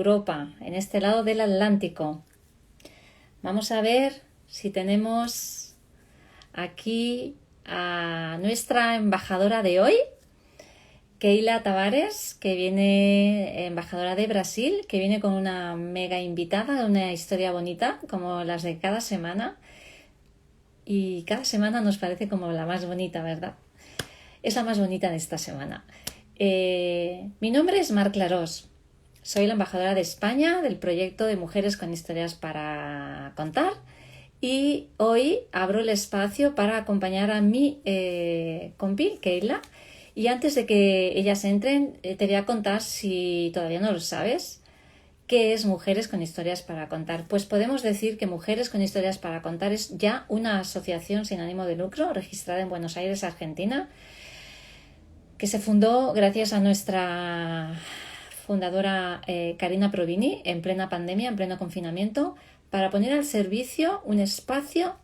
Europa, en este lado del Atlántico. Vamos a ver si tenemos aquí a nuestra embajadora de hoy, Keila Tavares, que viene, embajadora de Brasil, que viene con una mega invitada, una historia bonita, como las de cada semana. Y cada semana nos parece como la más bonita, ¿verdad? Es la más bonita de esta semana. Mi nombre es Mar Clarós. Soy la embajadora de España del proyecto de Mujeres con Historias para Contar y hoy abro el espacio para acompañar a mi compi, Keila. Y antes de que ellas entren, te voy a contar, si todavía no lo sabes, qué es Mujeres con Historias para Contar. Pues podemos decir que Mujeres con Historias para Contar es ya una asociación sin ánimo de lucro registrada en Buenos Aires, Argentina, que se fundó gracias a nuestra fundadora Karina Provini en plena pandemia, en pleno confinamiento, para poner al servicio un espacio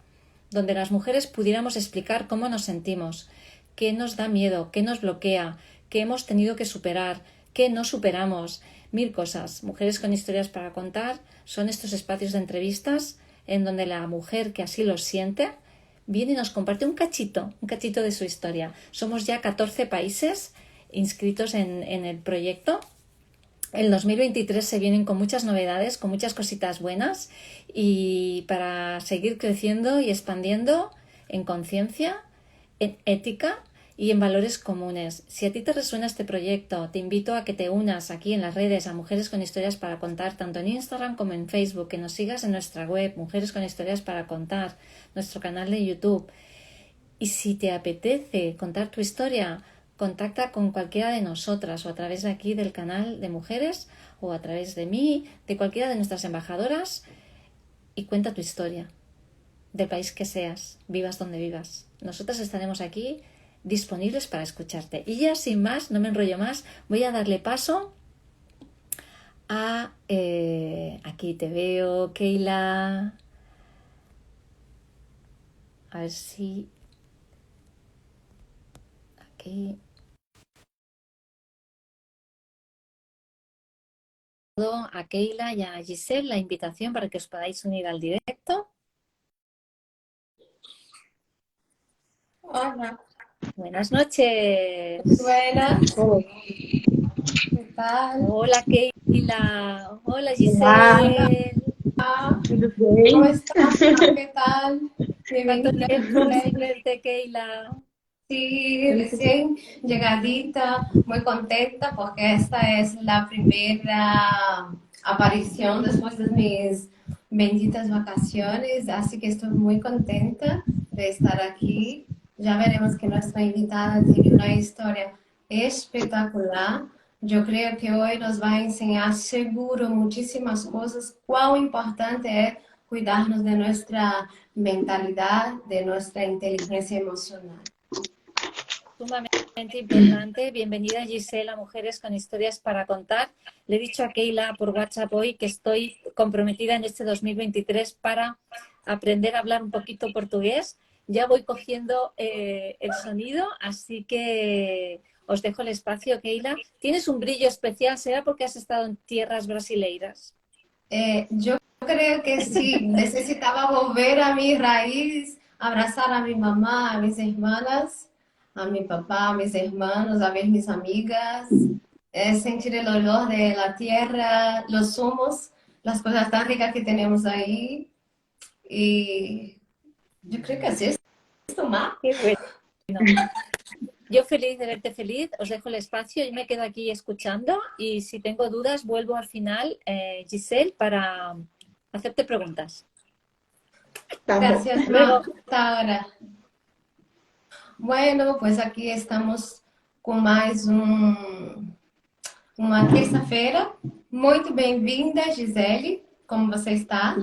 donde las mujeres pudiéramos explicar cómo nos sentimos, qué nos da miedo, qué nos bloquea, qué hemos tenido que superar, qué no superamos, mil cosas. Mujeres con Historias para Contar son estos espacios de entrevistas en donde la mujer que así lo siente viene y nos comparte un cachito de su historia. Somos ya 14 países inscritos en el proyecto. El 2023 se vienen con muchas novedades, con muchas cositas buenas y para seguir creciendo y expandiendo en conciencia, en ética y en valores comunes. Si a ti te resuena este proyecto, te invito a que te unas aquí en las redes a Mujeres con Historias para Contar, tanto en Instagram como en Facebook, que nos sigas en nuestra web, Mujeres con Historias para Contar, nuestro canal de YouTube. Y si te apetece contar tu historia, contacta con cualquiera de nosotras o a través de aquí del canal de Mujeres o a través de mí, de cualquiera de nuestras embajadoras y cuenta tu historia, del país que seas, vivas donde vivas. Nosotras estaremos aquí disponibles para escucharte. Y ya sin más, no me enrollo más, voy a darle paso a... aquí te veo, Keila. A ver si... aquí... a Keila y a Giselle la invitación para que os podáis unir al directo. Hola, Buenas noches. buenas, ¿qué tal? Hola Keila. Hola Olá, Giselle. tudo ¿Cómo bem? estás? ¿Qué tal? ¿Cuánto Bienvenida, tiempo sin Giselle. verte, Keila? Sí, recién llegadita, muy contenta porque esta es la primera aparición después de mis benditas vacaciones, así que estoy muy contenta de estar aquí. Ya veremos que nuestra invitada tiene una historia espectacular. Yo creo que hoy nos va a enseñar seguro muchísimas cosas, cuán importante es cuidarnos de nuestra mentalidad, de nuestra inteligencia emocional. Sumamente importante. Bienvenida Giselle a Mujeres con Historias para Contar. Le he dicho a Keila por WhatsApp hoy que estoy comprometida en este 2023 para aprender a hablar un poquito portugués. Ya voy cogiendo el sonido, así que os dejo el espacio, Keila. Tienes un brillo especial, ¿será porque has estado en tierras brasileiras? Yo creo que sí, necesitaba volver a mi raíz, abrazar a mi mamá, a mis hermanas, a mi papá, a mis hermanos, a ver mis amigas, sentir el olor de la tierra, los humos, las cosas tan ricas que tenemos ahí. Y yo creo que así es esto, Ma. Qué bueno. Yo feliz de verte feliz, os dejo el espacio, yo me quedo aquí escuchando y si tengo dudas vuelvo al final, Giselle, para hacerte preguntas. Tá bom. Gracias, Hasta Ma. luego. Hasta ahora. Bueno, pues aquí estamos com mais uma terça-feira. Muito bem-vinda, Gisele. Como você está?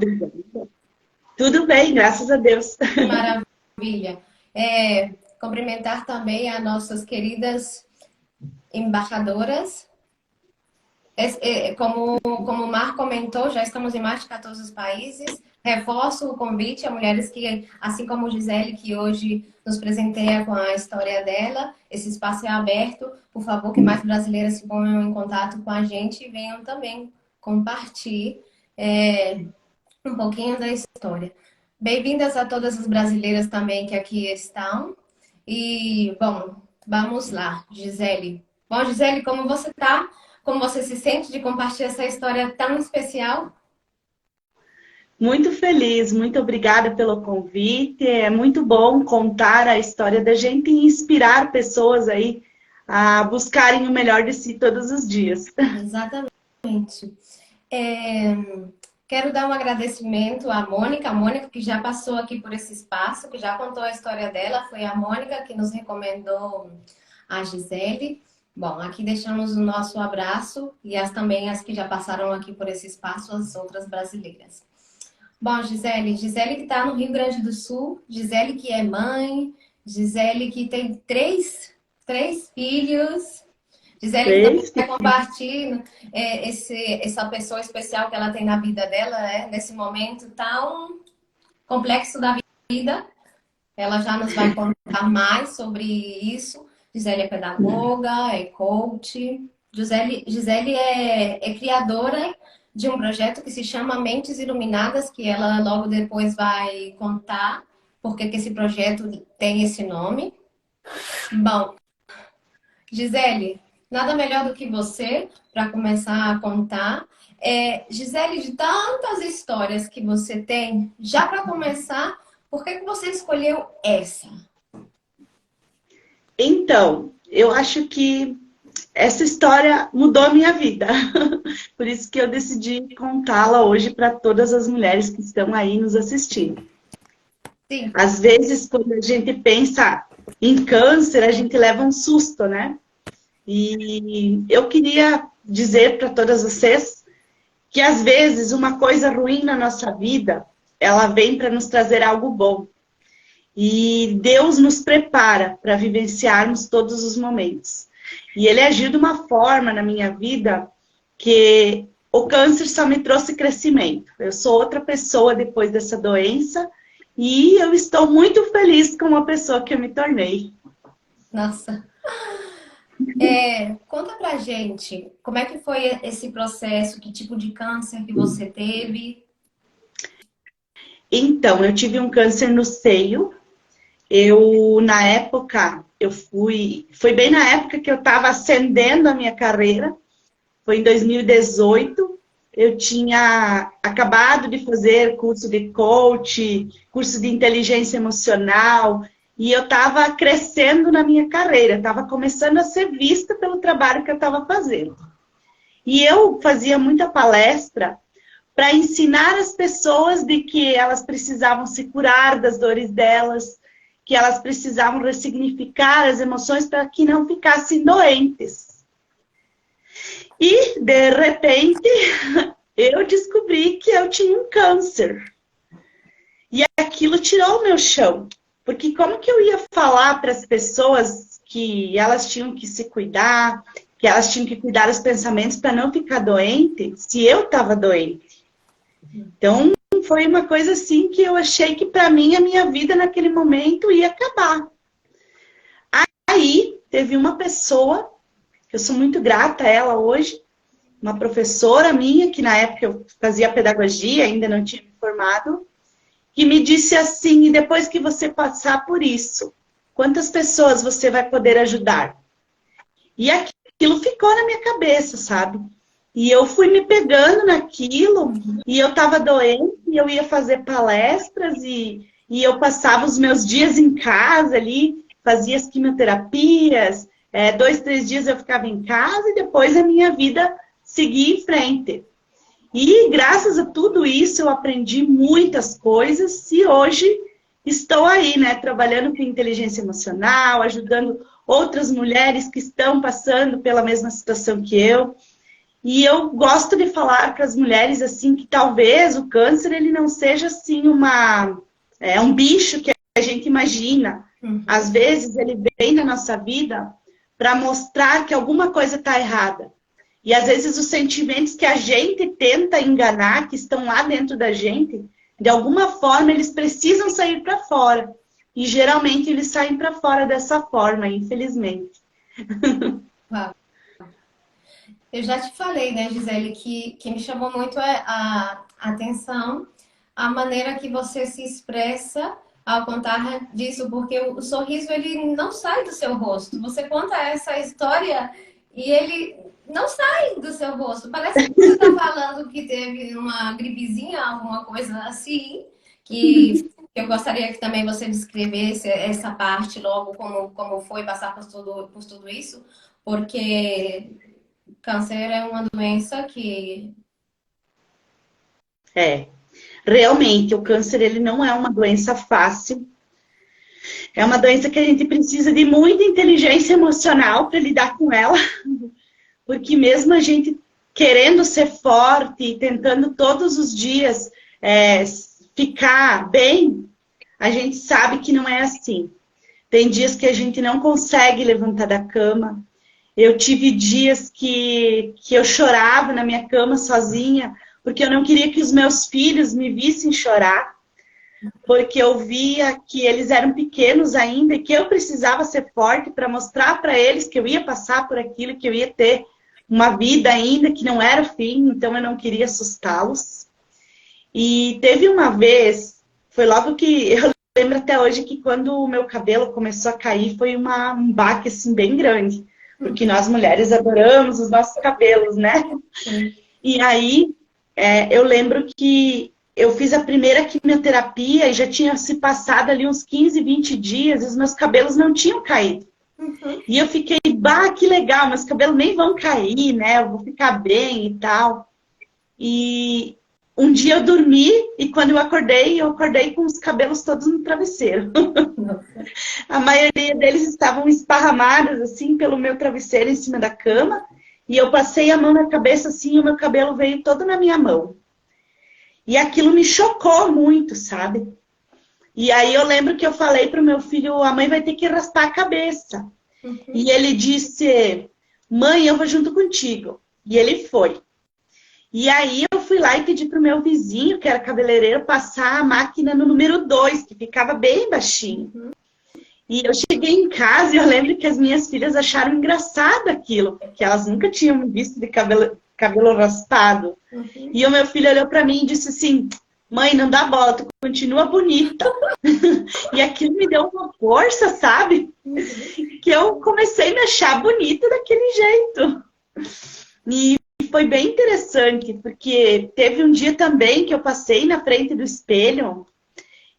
Tudo bem, graças a Deus. Que maravilha. Cumprimentar também as nossas queridas embaixadoras. Como o Mar comentou, já estamos em mais de 14 países. Reforço o convite a mulheres que, assim como Gisele, que hoje nos presenteia com a história dela, esse espaço é aberto. Por favor, que mais brasileiras se ponham em contato com a gente e venham também compartilhar um pouquinho da história. Bem-vindas a todas as brasileiras também que aqui estão. E, bom, vamos lá, Gisele. Bom, Gisele, como você está? Como você se sente de compartilhar essa história tão especial? Muito feliz, muito obrigada pelo convite. É muito bom contar a história da gente e inspirar pessoas aí a buscarem o melhor de si todos os dias. Exatamente. Quero dar um agradecimento à Mônica, que já passou aqui por esse espaço, que já contou a história dela. Foi a Mônica que nos recomendou a Gisele. Bom, aqui deixamos o nosso abraço e também as que já passaram aqui por esse espaço, as outras brasileiras. Bom, Gisele que está no Rio Grande do Sul, Gisele que é mãe, Gisele que tem três filhos, Gisele que também vai compartilhar essa pessoa especial que ela tem na vida dela, nesse momento tão complexo da vida. Ela já nos vai contar mais sobre isso. Gisele é pedagoga, é coach. Gisele é criadora de um projeto que se chama Mentes Iluminadas, que ela logo depois vai contar porque que esse projeto tem esse nome. Bom, Gisele, nada melhor do que você para começar a contar. Gisele, de tantas histórias que você tem, já para começar, por que você escolheu essa? Então, eu acho que essa história mudou a minha vida. Por isso que eu decidi contá-la hoje para todas as mulheres que estão aí nos assistindo. Sim. Às vezes, quando a gente pensa em câncer, a gente leva um susto, né? E eu queria dizer para todas vocês que às vezes uma coisa ruim na nossa vida, ela vem para nos trazer algo bom. E Deus nos prepara para vivenciarmos todos os momentos. E Ele agiu de uma forma na minha vida que o câncer só me trouxe crescimento. Eu sou outra pessoa depois dessa doença e eu estou muito feliz com a pessoa que eu me tornei. Nossa! Conta pra gente, como é que foi esse processo? Que tipo de câncer que você teve? Então, eu tive um câncer no seio. Na época, foi bem na época que eu estava ascendendo a minha carreira. Foi em 2018. Eu tinha acabado de fazer curso de coach, curso de inteligência emocional. E eu estava crescendo na minha carreira. Estava começando a ser vista pelo trabalho que eu estava fazendo. E eu fazia muita palestra para ensinar as pessoas de que elas precisavam se curar das dores delas, que elas precisavam ressignificar as emoções para que não ficassem doentes. E, de repente, eu descobri que eu tinha um câncer. E aquilo tirou o meu chão. Porque como que eu ia falar para as pessoas que elas tinham que se cuidar, que elas tinham que cuidar dos pensamentos para não ficar doente, se eu estava doente? Então, foi uma coisa assim que eu achei que para mim a minha vida naquele momento ia acabar. Aí teve uma pessoa, que eu sou muito grata a ela hoje, uma professora minha, que na época eu fazia pedagogia, ainda não tinha me formado, que me disse assim: e depois que você passar por isso, quantas pessoas você vai poder ajudar? E aquilo ficou na minha cabeça, sabe? E eu fui me pegando naquilo, e eu estava doente, e eu ia fazer palestras, e eu passava os meus dias em casa ali, fazia as quimioterapias, 2, 3 dias eu ficava em casa, e depois a minha vida seguia em frente. E graças a tudo isso eu aprendi muitas coisas, e hoje estou aí, né, trabalhando com inteligência emocional, ajudando outras mulheres que estão passando pela mesma situação que eu. E eu gosto de falar para as mulheres assim que talvez o câncer ele não seja assim um bicho que a gente imagina. Às vezes ele vem na nossa vida para mostrar que alguma coisa está errada. E às vezes os sentimentos que a gente tenta enganar, que estão lá dentro da gente, de alguma forma eles precisam sair para fora. E geralmente eles saem para fora dessa forma, infelizmente. Uau. Eu já te falei, né, Gisele, que me chamou muito a atenção a maneira que você se expressa ao contar disso, porque o sorriso ele não sai do seu rosto. Você conta essa história e ele não sai do seu rosto. Parece que você está falando que teve uma gripezinha, alguma coisa assim, que eu gostaria que também você descrevesse essa parte logo, como foi passar por tudo isso, porque câncer é uma doença que... É, realmente, o câncer ele não é uma doença fácil. É uma doença que a gente precisa de muita inteligência emocional para lidar com ela, porque mesmo a gente querendo ser forte e tentando todos os dias ficar bem, a gente sabe que não é assim. Tem dias que a gente não consegue levantar da cama. Eu tive dias que eu chorava na minha cama sozinha, porque eu não queria que os meus filhos me vissem chorar, porque eu via que eles eram pequenos ainda e que eu precisava ser forte para mostrar para eles que eu ia passar por aquilo, que eu ia ter uma vida ainda que não era o fim, então eu não queria assustá-los. E teve uma vez, foi logo que eu lembro até hoje que quando o meu cabelo começou a cair, foi um baque assim bem grande, porque nós mulheres adoramos os nossos cabelos, né? Sim. E aí eu lembro que eu fiz a primeira quimioterapia e já tinha se passado ali uns 15, 20 dias e os meus cabelos não tinham caído. Uhum. E eu fiquei, bah, que legal, meus cabelos nem vão cair, né? Eu vou ficar bem e tal. E um dia eu dormi e quando eu acordei com os cabelos todos no travesseiro. A maioria deles estavam esparramados, assim, pelo meu travesseiro em cima da cama. E eu passei a mão na cabeça, assim, e o meu cabelo veio todo na minha mão. E aquilo me chocou muito, sabe? E aí eu lembro que eu falei pro meu filho, a mãe vai ter que raspar a cabeça. Uhum. E ele disse, mãe, eu vou junto contigo. E ele foi. E aí eu fui lá e pedi pro meu vizinho, que era cabeleireiro, passar a máquina no número 2, que ficava bem baixinho. Uhum. E eu cheguei em casa e eu lembro que as minhas filhas acharam engraçado aquilo, porque elas nunca tinham me visto de cabelo raspado. Uhum. E o meu filho olhou para mim e disse assim, mãe, não dá bola, tu continua bonita. E aquilo me deu uma força, sabe? Que eu comecei a me achar bonita daquele jeito. E foi bem interessante, porque teve um dia também que eu passei na frente do espelho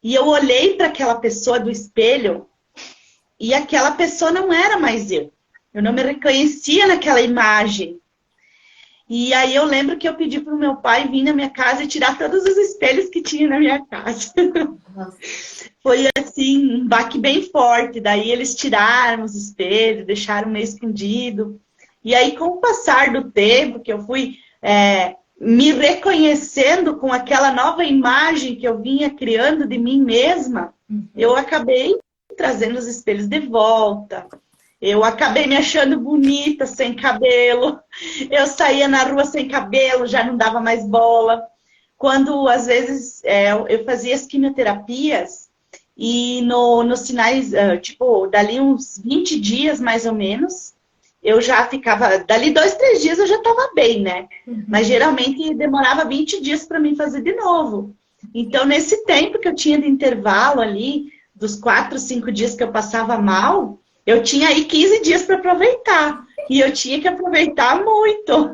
e eu olhei para aquela pessoa do espelho e aquela pessoa não era mais eu. Eu não me reconhecia naquela imagem. E aí eu lembro que eu pedi para o meu pai vir na minha casa e tirar todos os espelhos que tinha na minha casa. Foi assim, um baque bem forte. Daí eles tiraram os espelhos, deixaram meio escondido. E aí, com o passar do tempo, que eu fui me reconhecendo com aquela nova imagem que eu vinha criando de mim mesma, eu acabei trazendo os espelhos de volta. Eu acabei me achando bonita sem cabelo. Eu saía na rua sem cabelo, já não dava mais bola. Quando, às vezes, eu fazia as quimioterapias e nos sinais, tipo, dali uns 20 dias, mais ou menos, eu já ficava... Dali 2, 3 dias eu já estava bem, né? Uhum. Mas, geralmente, demorava 20 dias para mim fazer de novo. Então, nesse tempo que eu tinha de intervalo ali, dos 4, 5 dias que eu passava mal... Eu tinha aí 15 dias para aproveitar. E eu tinha que aproveitar muito.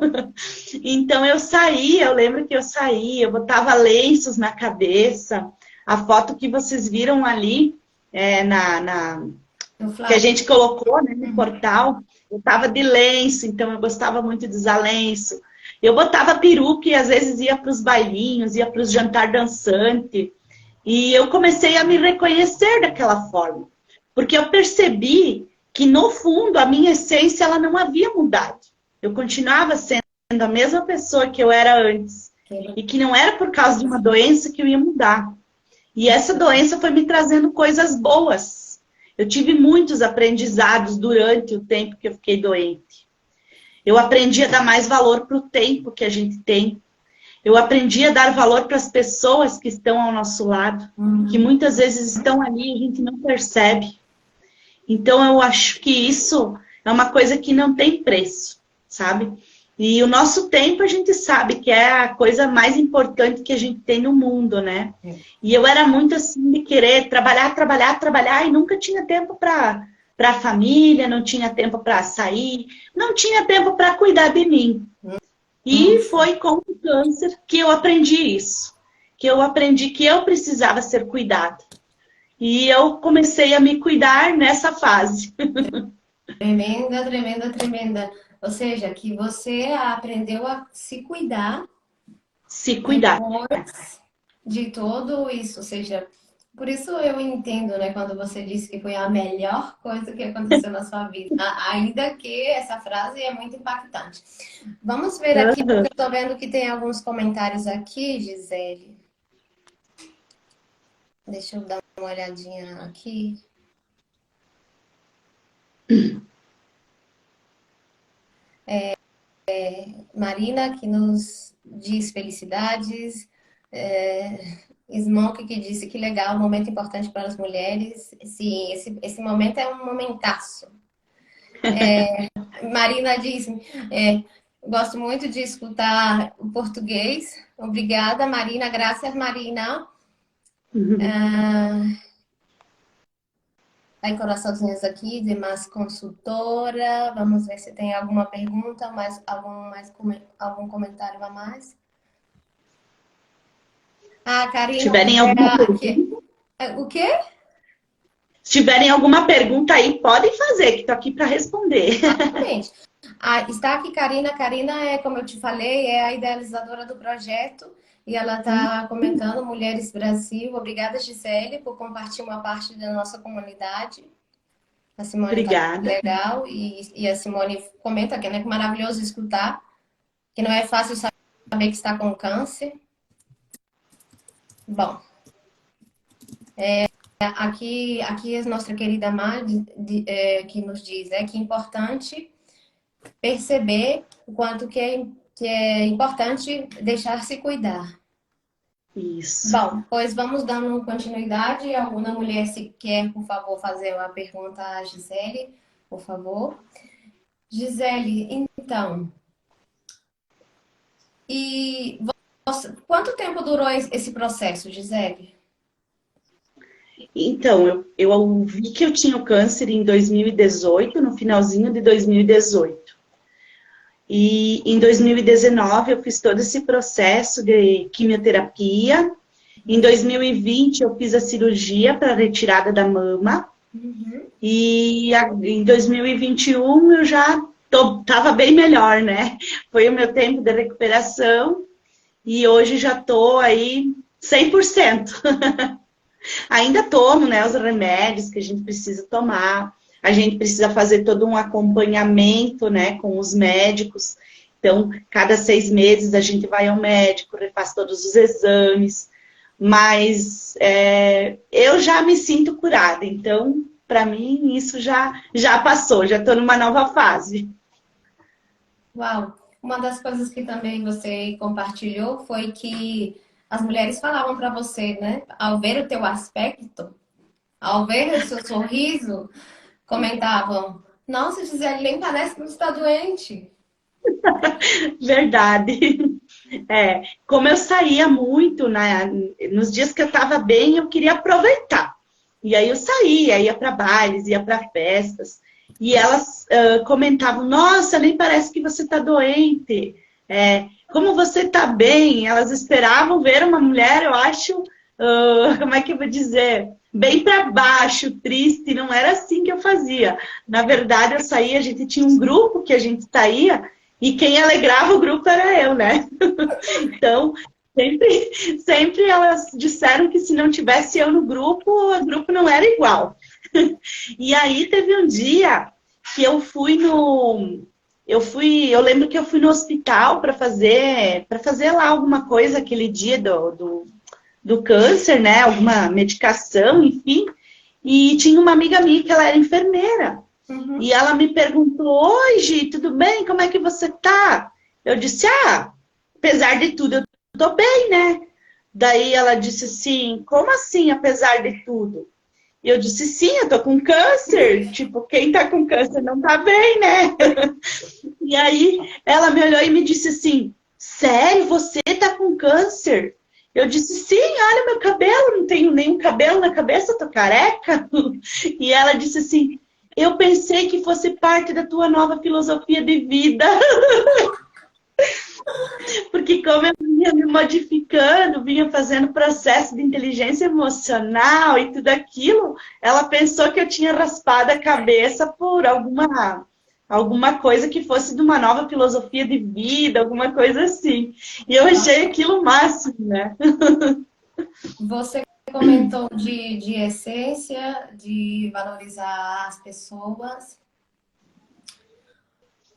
Então eu saía, eu lembro que eu saía, eu botava lenços na cabeça. A foto que vocês viram ali, que a gente colocou, né, no portal, eu tava de lenço, então eu gostava muito de usar lenço. Eu botava peruca e às vezes ia para os bailinhos, ia para os jantar dançante. E eu comecei a me reconhecer daquela forma. Porque eu percebi que, no fundo, a minha essência ela não havia mudado. Eu continuava sendo a mesma pessoa que eu era antes. E que não era por causa de uma doença que eu ia mudar. E essa doença foi me trazendo coisas boas. Eu tive muitos aprendizados durante o tempo que eu fiquei doente. Eu aprendi a dar mais valor para o tempo que a gente tem. Eu aprendi a dar valor para as pessoas que estão ao nosso lado. Que muitas vezes estão ali e a gente não percebe. Então, eu acho que isso é uma coisa que não tem preço, sabe? E o nosso tempo a gente sabe que é a coisa mais importante que a gente tem no mundo, né? E eu era muito assim de querer trabalhar, trabalhar, trabalhar e nunca tinha tempo para a família, não tinha tempo para sair, não tinha tempo para cuidar de mim. E foi com o câncer que eu aprendi isso, que eu aprendi que eu precisava ser cuidada. E eu comecei a me cuidar nessa fase. Tremenda, tremenda, tremenda. Ou seja, que você aprendeu a se cuidar Se cuidar. depois de tudo isso. Ou seja, por isso eu entendo, né, quando você disse que foi a melhor coisa que aconteceu na sua vida. Ainda que essa frase é muito impactante. Vamos ver aqui, porque eu estou vendo que tem alguns comentários aqui, Gisele. Deixa eu dar uma olhadinha aqui. Marina, que nos diz felicidades. Smoke, que disse que legal, momento importante para as mulheres. Sim, esse momento é um momentaço. Marina diz, gosto muito de escutar o português. Obrigada, Marina. Graças, Marina. Tem coraçãozinhos aqui, demais consultora. Vamos ver se tem alguma pergunta, algum comentário a mais. Karina, Se tiverem alguma pergunta. O quê? Se tiverem alguma pergunta aí, podem fazer, que estou aqui para responder. Exatamente. Está aqui Karina. Karina é, como eu te falei, é a idealizadora do projeto. E ela está comentando Mulheres Brasil. Obrigada, Gisele, por compartilhar uma parte da nossa comunidade. A Simone Obrigada. Tá legal. E a Simone comenta que, né, que maravilhoso escutar. Que não é fácil saber que está com câncer. Bom. Aqui a nossa querida Mar que nos diz que é importante perceber o quanto que é importante deixar-se cuidar. Isso. Bom, pois vamos dando continuidade. Alguma mulher se quer, por favor, fazer uma pergunta à Gisele, por favor. Gisele, então, quanto tempo durou esse processo, Gisele? Então, eu vi que eu tinha o câncer em 2018, no finalzinho de 2018. E em 2019 eu fiz todo esse processo de quimioterapia. Em 2020 eu fiz a cirurgia para retirada da mama. E em 2021 eu já estava bem melhor, né? Foi o meu tempo de recuperação e hoje já estou aí 100%. Ainda tomo, né, os remédios que a gente precisa tomar. A gente precisa fazer todo um acompanhamento, né, com os médicos. Então, cada 6 meses a gente vai ao médico, refaz todos os exames. Mas eu já me sinto curada. Então, para mim, isso já passou. Já estou numa nova fase. Uau! Uma das coisas que também você compartilhou foi que as mulheres falavam para você, né? Ao ver o teu aspecto, ao ver o seu sorriso, comentavam: nossa, Gisele, nem parece que você está doente. Verdade. Como eu saía muito, né, nos dias que eu estava bem, eu queria aproveitar. E aí eu saía, ia para bailes, ia para festas. E elas comentavam: nossa, nem parece que você está doente. Como você está bem? Elas esperavam ver uma mulher, eu acho, como é que eu vou dizer? Bem para baixo, triste. Não era assim que eu fazia. Na verdade, eu saía, a gente tinha um grupo que a gente saía, e quem alegrava o grupo era eu, né? Então, sempre elas disseram que se não tivesse eu no grupo, o grupo não era igual. E aí teve um dia que eu lembro que eu fui no hospital para fazer lá alguma coisa aquele dia do câncer, né? Alguma medicação, enfim. E tinha uma amiga minha que ela era enfermeira. E ela me perguntou: oi, Gi, tudo bem? Como é que você tá? Eu disse: apesar de tudo, eu tô bem, né? Daí ela disse assim: como assim, apesar de tudo? E eu disse, sim, eu tô com câncer. Tipo, quem tá com câncer não tá bem, né? E aí ela me olhou e me disse assim, sério, você tá com câncer? Eu disse, sim, olha meu cabelo, não tenho nenhum cabelo na cabeça, tô careca. E ela disse assim, eu pensei que fosse parte da tua nova filosofia de vida. Porque como eu vinha me modificando, vinha fazendo processo de inteligência emocional e tudo aquilo, ela pensou que eu tinha raspado a cabeça por alguma coisa que fosse de uma nova filosofia de vida, alguma coisa assim. E eu achei aquilo o máximo, né? Você comentou de essência, de valorizar as pessoas.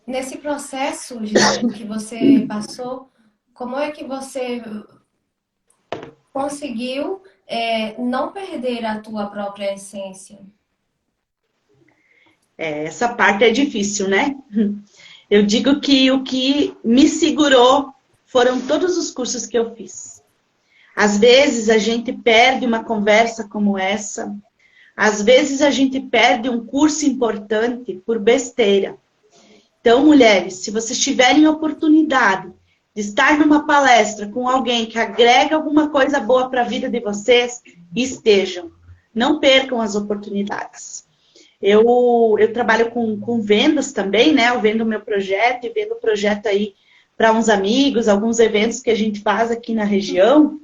Nesse processo, Gisele, que você passou, como é que você conseguiu não perder a tua própria essência? Essa parte é difícil, né? Eu digo que o que me segurou foram todos os cursos que eu fiz. Às vezes a gente perde uma conversa como essa, às vezes a gente perde um curso importante por besteira. Então, mulheres, se vocês tiverem oportunidade de estar numa palestra com alguém que agrega alguma coisa boa para a vida de vocês, estejam. Não percam as oportunidades. Eu trabalho com vendas também, né? Eu vendo o meu projeto e vendo o projeto aí para uns amigos, alguns eventos que a gente faz aqui na região.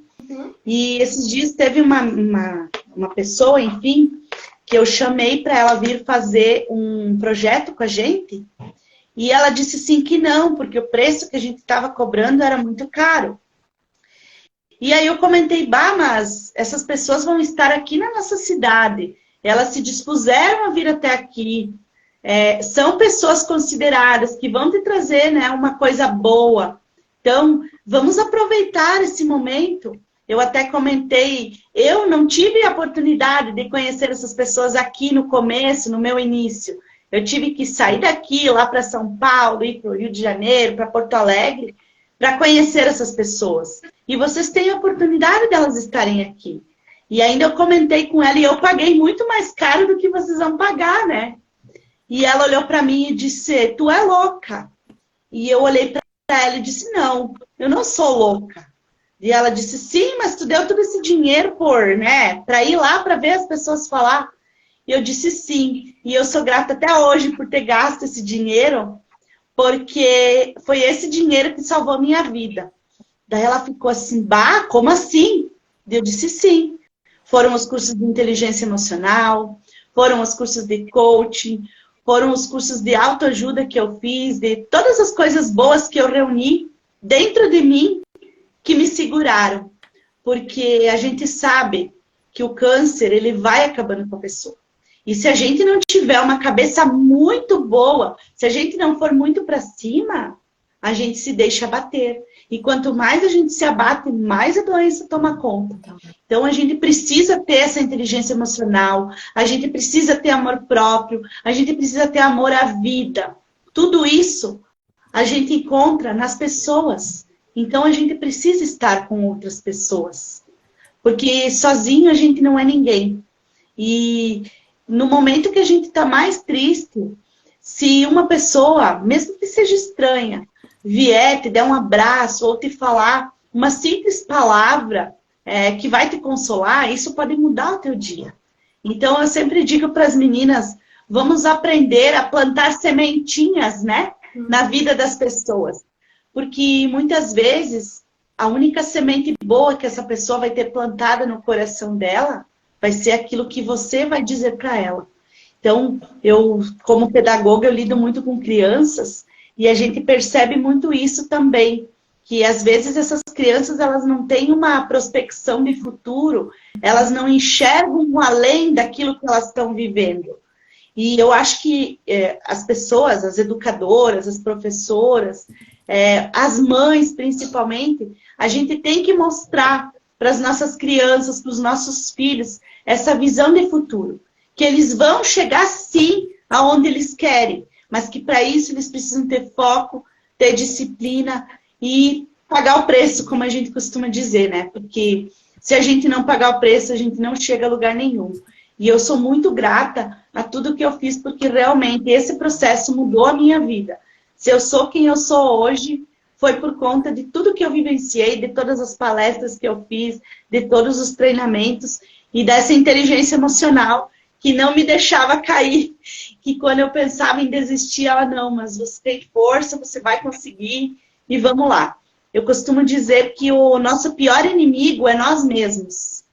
E esses dias teve uma pessoa, enfim, que eu chamei para ela vir fazer um projeto com a gente. E ela disse sim que não, porque o preço que a gente estava cobrando era muito caro. E aí eu comentei, bah, mas essas pessoas vão estar aqui na nossa cidade. Elas se dispuseram a vir até aqui. São pessoas consideradas que vão te trazer, né, uma coisa boa. Então, vamos aproveitar esse momento. Eu até comentei, eu não tive a oportunidade de conhecer essas pessoas aqui no começo, no meu início. Eu tive que sair daqui, lá para São Paulo, ir para o Rio de Janeiro, para Porto Alegre, para conhecer essas pessoas. E vocês têm a oportunidade delas estarem aqui. E ainda eu comentei com ela, e eu paguei muito mais caro do que vocês vão pagar, né? E ela olhou para mim e disse, tu é louca. E eu olhei para ela e disse, não, eu não sou louca. E ela disse, sim, mas tu deu todo esse dinheiro para ir lá para ver as pessoas falar. E eu disse sim. E eu sou grata até hoje por ter gasto esse dinheiro, porque foi esse dinheiro que salvou a minha vida. Daí ela ficou assim, bah, como assim? E eu disse sim. Foram os cursos de inteligência emocional, foram os cursos de coaching, foram os cursos de autoajuda que eu fiz, de todas as coisas boas que eu reuni dentro de mim que me seguraram. Porque a gente sabe que o câncer, ele vai acabando com a pessoa. E se a gente não tiver uma cabeça muito boa, se a gente não for muito para cima, a gente se deixa abater. E quanto mais a gente se abate, mais a doença toma conta. Então a gente precisa ter essa inteligência emocional, a gente precisa ter amor próprio, a gente precisa ter amor à vida. Tudo isso a gente encontra nas pessoas. Então a gente precisa estar com outras pessoas. Porque sozinho a gente não é ninguém. E no momento que a gente está mais triste, se uma pessoa, mesmo que seja estranha, vier, te der um abraço ou te falar uma simples palavra que vai te consolar, isso pode mudar o teu dia. Então eu sempre digo para as meninas, vamos aprender a plantar sementinhas, né, na vida das pessoas. Porque muitas vezes a única semente boa que essa pessoa vai ter plantada no coração dela vai ser aquilo que você vai dizer para ela. Então, eu, como pedagoga, eu lido muito com crianças e a gente percebe muito isso também, que às vezes essas crianças elas não têm uma prospecção de futuro, elas não enxergam além daquilo que elas estão vivendo. E eu acho que as pessoas, as educadoras, as professoras, as mães principalmente, a gente tem que mostrar para as nossas crianças, para os nossos filhos, essa visão de futuro. Que eles vão chegar sim aonde eles querem, mas que para isso eles precisam ter foco, ter disciplina e pagar o preço, como a gente costuma dizer, né? Porque se a gente não pagar o preço, a gente não chega a lugar nenhum. E eu sou muito grata a tudo que eu fiz, porque realmente esse processo mudou a minha vida. Se eu sou quem eu sou hoje, foi por conta de tudo que eu vivenciei, de todas as palestras que eu fiz, de todos os treinamentos e dessa inteligência emocional que não me deixava cair, que quando eu pensava em desistir, ela, não, mas você tem força, você vai conseguir e vamos lá. Eu costumo dizer que o nosso pior inimigo é nós mesmos.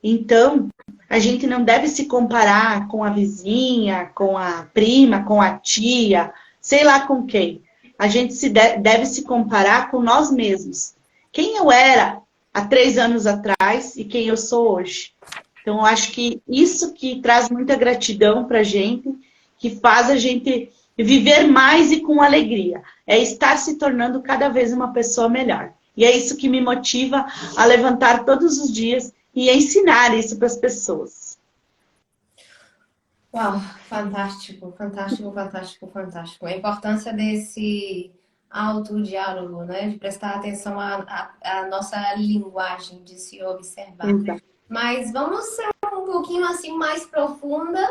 Então, a gente não deve se comparar com a vizinha, com a prima, com a tia, sei lá com quem. A gente deve se comparar com nós mesmos. Quem eu era há 3 anos atrás e quem eu sou hoje. Então, eu acho que isso que traz muita gratidão para a gente, que faz a gente viver mais e com alegria. É estar se tornando cada vez uma pessoa melhor. E é isso que me motiva a levantar todos os dias e ensinar isso para as pessoas. Uau, fantástico, fantástico, fantástico, fantástico. A importância desse autodiálogo, né? De prestar atenção à nossa linguagem, de se observar. Exato. Mas vamos ser um pouquinho assim mais profundas.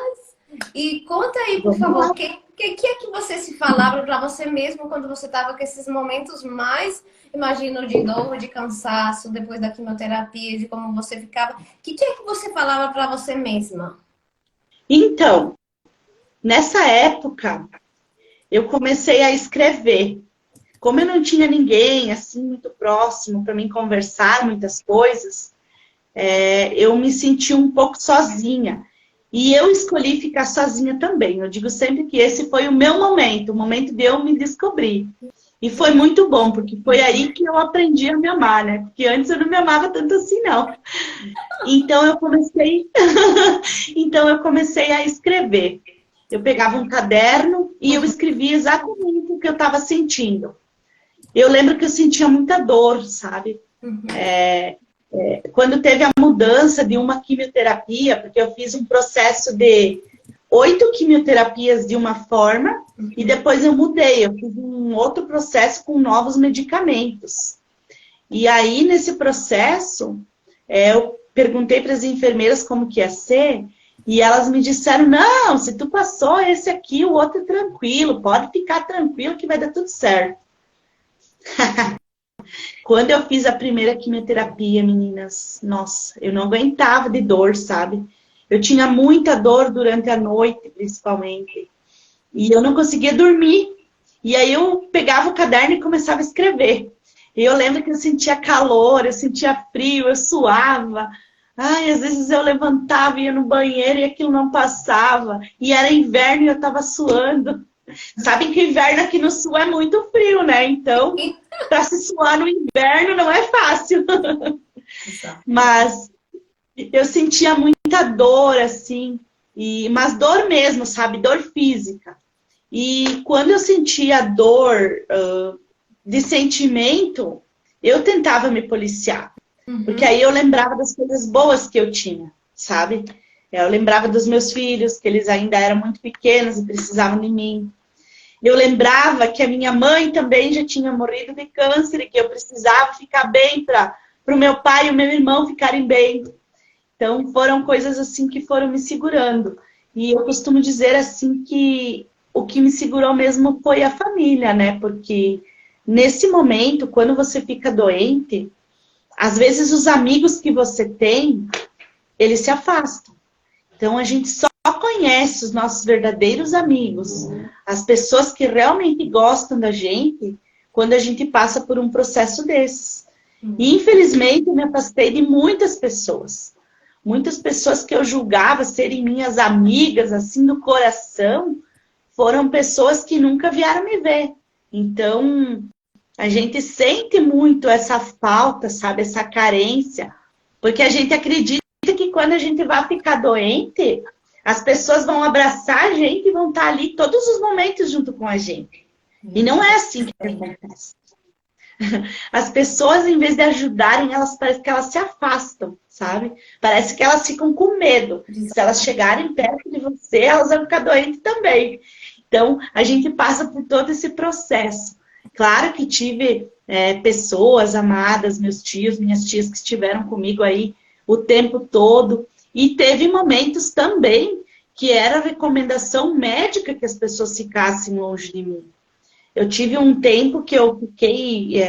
E conta aí, por Vamos favor, lá. o que é que você se falava para você mesmo quando você estava com esses momentos mais, imagino, de dor, de cansaço, depois da quimioterapia, de como você ficava. O que é que você falava para você mesma? Então, nessa época, eu comecei a escrever. Como eu não tinha ninguém assim muito próximo para mim conversar muitas coisas, eu me senti um pouco sozinha. E eu escolhi ficar sozinha também. Eu digo sempre que esse foi o meu momento, o momento de eu me descobrir. E foi muito bom, porque foi aí que eu aprendi a me amar, né? Porque antes eu não me amava tanto assim, não. Então eu comecei, eu comecei a escrever. Eu pegava um caderno e eu escrevia exatamente o que eu estava sentindo. Eu lembro que eu sentia muita dor, sabe? Quando teve a mudança de uma quimioterapia, porque eu fiz um processo de 8 quimioterapias de uma forma e depois eu mudei, eu fiz um outro processo com novos medicamentos. E aí, nesse processo, eu perguntei para as enfermeiras como que ia ser e elas me disseram, não, se tu passou esse aqui, o outro é tranquilo, pode ficar tranquilo que vai dar tudo certo. Quando eu fiz a primeira quimioterapia, meninas, nossa, eu não aguentava de dor, sabe? Eu tinha muita dor durante a noite, principalmente. E eu não conseguia dormir. E aí eu pegava o caderno e começava a escrever. E eu lembro que eu sentia calor, eu sentia frio, eu suava. Ai, às vezes eu levantava, ia no banheiro e aquilo não passava. E era inverno e eu estava suando. Sabem que o inverno aqui no sul é muito frio, né? Então, para se suar no inverno não é fácil. Mas eu sentia muita dor, assim, mas dor mesmo, sabe? Dor física. E quando eu sentia dor de sentimento, eu tentava me policiar. Porque aí eu lembrava das coisas boas que eu tinha, sabe? Eu lembrava dos meus filhos, que eles ainda eram muito pequenos e precisavam de mim. Eu lembrava que a minha mãe também já tinha morrido de câncer e que eu precisava ficar bem para o meu pai e o meu irmão ficarem bem. Então, foram coisas assim que foram me segurando. E eu costumo dizer assim que o que me segurou mesmo foi a família, né? Porque nesse momento, quando você fica doente, às vezes os amigos que você tem, eles se afastam. Então, a gente só conhece os nossos verdadeiros amigos, as pessoas que realmente gostam da gente, quando a gente passa por um processo desses. E, infelizmente, eu me afastei de muitas pessoas. Muitas pessoas que eu julgava serem minhas amigas, assim, do coração, foram pessoas que nunca vieram me ver. Então, a gente sente muito essa falta, sabe? Essa carência, porque a gente acredita que quando a gente vai ficar doente, as pessoas vão abraçar a gente e vão estar ali todos os momentos junto com a gente. E não é assim que acontece. As pessoas, em vez de ajudarem, parece que elas se afastam, sabe? Parece que elas ficam com medo. Se elas chegarem perto de você, elas vão ficar doentes também. Então, a gente passa por todo esse processo. Claro que tive pessoas amadas, meus tios, minhas tias que estiveram comigo aí o tempo todo. E teve momentos também que era recomendação médica que as pessoas ficassem longe de mim. Eu tive um tempo que eu fiquei...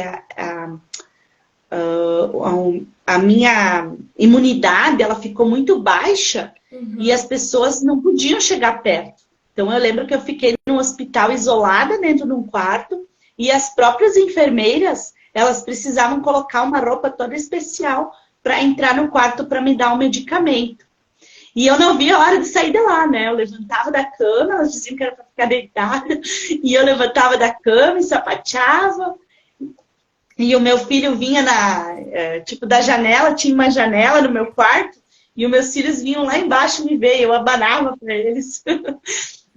a minha imunidade, ela ficou muito baixa e as pessoas não podiam chegar perto. Então, eu lembro que eu fiquei num hospital isolada dentro de um quarto e as próprias enfermeiras, elas precisavam colocar uma roupa toda especial para entrar no quarto para me dar um medicamento. E eu não via a hora de sair de lá, né? Eu levantava da cama, elas diziam que era para ficar deitada, e eu levantava da cama e sapateava. E o meu filho vinha da janela, tinha uma janela no meu quarto, e os meus filhos vinham lá embaixo me ver, eu abanava para eles.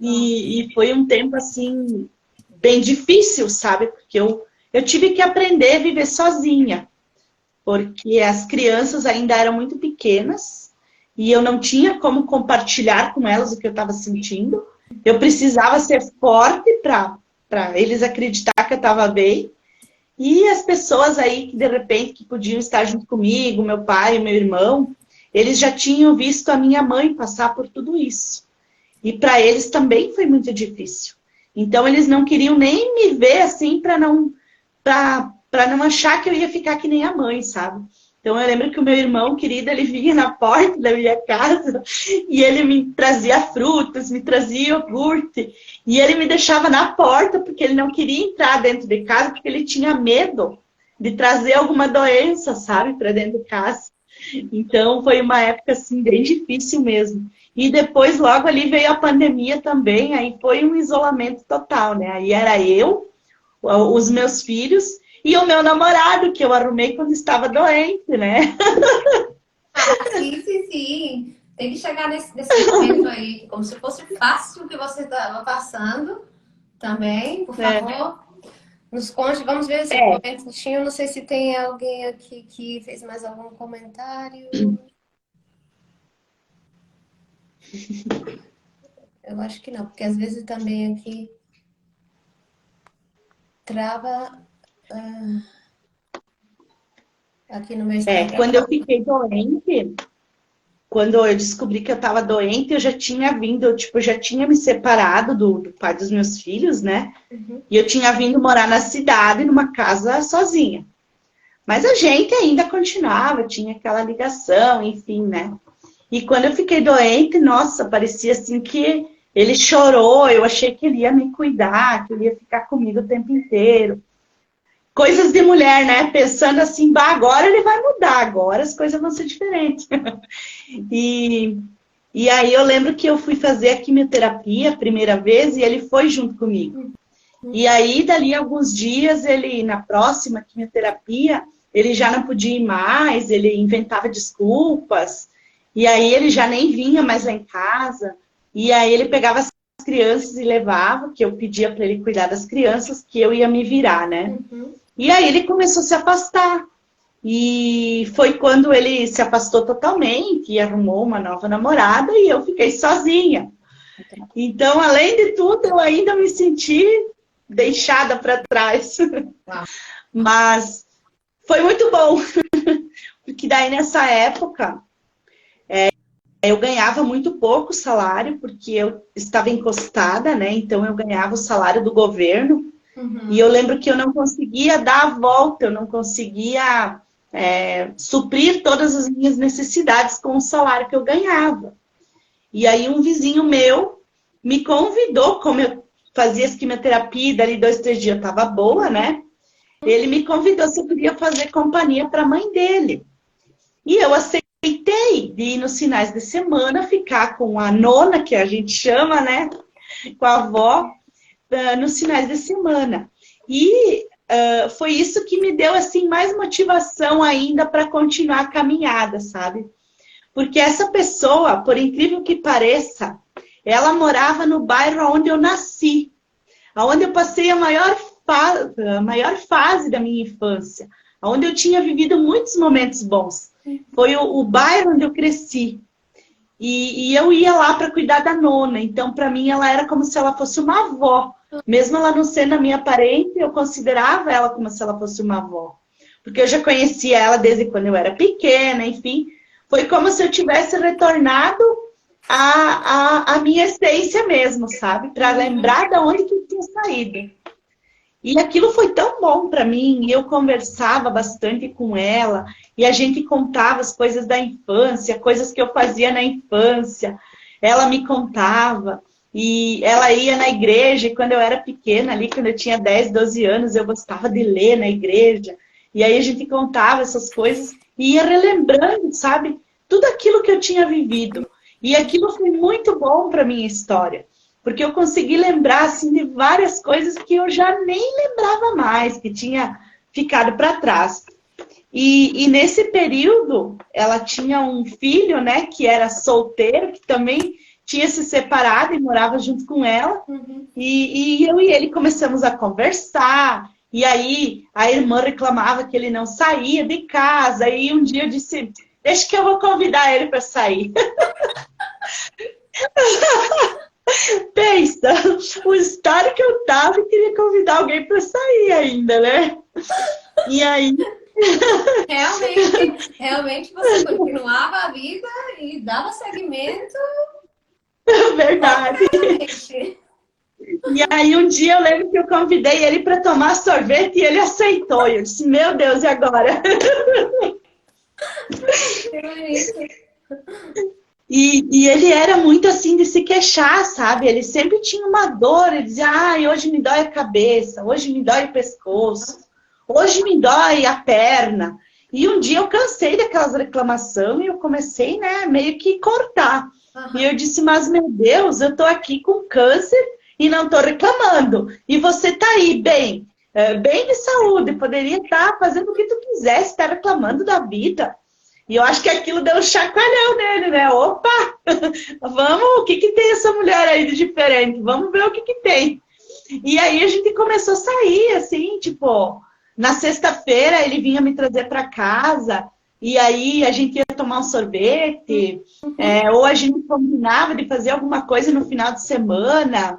E foi um tempo, assim, bem difícil, sabe? Porque eu tive que aprender a viver sozinha, porque as crianças ainda eram muito pequenas, e eu não tinha como compartilhar com elas o que eu estava sentindo. Eu precisava ser forte para eles acreditar que eu estava bem. E as pessoas aí que de repente que podiam estar junto comigo, meu pai, meu irmão, eles já tinham visto a minha mãe passar por tudo isso. E para eles também foi muito difícil. Então eles não queriam nem me ver assim para não achar que eu ia ficar que nem a mãe, sabe? Então eu lembro que o meu irmão querido, ele vinha na porta da minha casa e ele me trazia frutas, me trazia iogurte. E ele me deixava na porta porque ele não queria entrar dentro de casa, porque ele tinha medo de trazer alguma doença, sabe, para dentro de casa. Então foi uma época assim bem difícil mesmo. E depois logo ali veio a pandemia também, aí foi um isolamento total, né? Aí era eu, os meus filhos e o meu namorado, que eu arrumei quando estava doente, né? Sim. Tem que chegar nesse momento aí, como se fosse fácil o que você estava passando também, por favor. Nos conte, vamos ver esse momentinho. Não sei se tem alguém aqui que fez mais algum comentário. Eu acho que não, porque às vezes também aqui trava aqui no meu Instagram. Quando eu fiquei doente, quando eu descobri que eu estava doente, eu já tinha vindo, eu já tinha me separado do pai dos meus filhos, né? E eu tinha vindo morar na cidade, numa casa sozinha. Mas a gente ainda continuava, tinha aquela ligação, enfim, né? E quando eu fiquei doente, nossa, parecia assim que ele chorou, eu achei que ele ia me cuidar, que ele ia ficar comigo o tempo inteiro. Coisas de mulher, né? Pensando assim, bah, agora ele vai mudar, agora as coisas vão ser diferentes. E aí eu lembro que eu fui fazer a quimioterapia a primeira vez e ele foi junto comigo. E aí, dali alguns dias, ele, na próxima quimioterapia, ele já não podia ir mais, ele inventava desculpas, e aí ele já nem vinha mais lá em casa, e aí ele pegava as crianças e levava, que eu pedia para ele cuidar das crianças, que eu ia me virar, né? E aí ele começou a se afastar. E foi quando ele se afastou totalmente e arrumou uma nova namorada e eu fiquei sozinha. Então, além de tudo, eu ainda me senti deixada para trás. Mas foi muito bom. Porque daí nessa época eu ganhava muito pouco salário, porque eu estava encostada, né? Então eu ganhava o salário do governo. E eu lembro que eu não conseguia dar a volta, eu não conseguia suprir todas as minhas necessidades com o salário que eu ganhava. E aí um vizinho meu me convidou, como eu fazia as quimioterapia, e dali 2, 3 dias eu estava boa, né? Ele me convidou se eu queria fazer companhia para a mãe dele. E eu aceitei de ir nos finais de semana, ficar com a nona, que a gente chama, né? Com a avó, nos finais de semana. E foi isso que me deu assim mais motivação ainda para continuar a caminhada, sabe? Porque essa pessoa, por incrível que pareça, ela morava no bairro onde eu nasci, onde eu passei a maior fase da minha infância, onde eu tinha vivido muitos momentos bons. Foi o bairro onde eu cresci. E eu ia lá para cuidar da nona. Então, para mim, ela era como se ela fosse uma avó. Mesmo ela não sendo a minha parente, eu considerava ela como se ela fosse uma avó. Porque eu já conhecia ela desde quando eu era pequena, enfim. foi como se eu tivesse retornado à minha essência mesmo, sabe? Para lembrar de onde que eu tinha saído. E aquilo foi tão bom para mim, e eu conversava bastante com ela, e a gente contava as coisas da infância, coisas que eu fazia na infância. Ela me contava, e ela ia na igreja, e quando eu era pequena ali, quando eu tinha 10, 12 anos, eu gostava de ler na igreja. E aí a gente contava essas coisas e ia relembrando, sabe? Tudo aquilo que eu tinha vivido. E aquilo foi muito bom para minha história. Porque eu consegui lembrar assim, de várias coisas que eu já nem lembrava mais, que tinha ficado para trás. E nesse período, ela tinha um filho, né, que era solteiro, que também tinha se separado e morava junto com ela. E eu e ele começamos a conversar. E aí a irmã reclamava que ele não saía de casa. E um dia eu disse, deixa que eu vou convidar ele para sair. Pensa, o estado que eu tava e queria convidar alguém para sair ainda, né? E aí... Realmente você continuava a vida e dava seguimento. Verdade. E aí um dia eu lembro que eu convidei ele para tomar sorvete e ele aceitou. E eu disse, meu Deus, e agora? E ele era muito assim de se queixar, sabe? Ele sempre tinha uma dor. Ele dizia, ai, hoje me dói a cabeça, hoje me dói o pescoço, hoje me dói a perna. E um dia eu cansei daquelas reclamações e eu comecei, né, meio que cortar. E eu disse, mas meu Deus, eu tô aqui com câncer e não tô reclamando. E você tá aí bem, bem de saúde, poderia estar fazendo o que tu quisesse, estar reclamando da vida. E eu acho que aquilo deu um chacoalhão nele, né? Opa! Vamos, o que que tem essa mulher aí de diferente? Vamos ver o que que tem. E aí a gente começou a sair, assim, tipo, na sexta-feira ele vinha me trazer para casa, e aí a gente ia tomar um sorvete, ou a gente combinava de fazer alguma coisa no final de semana.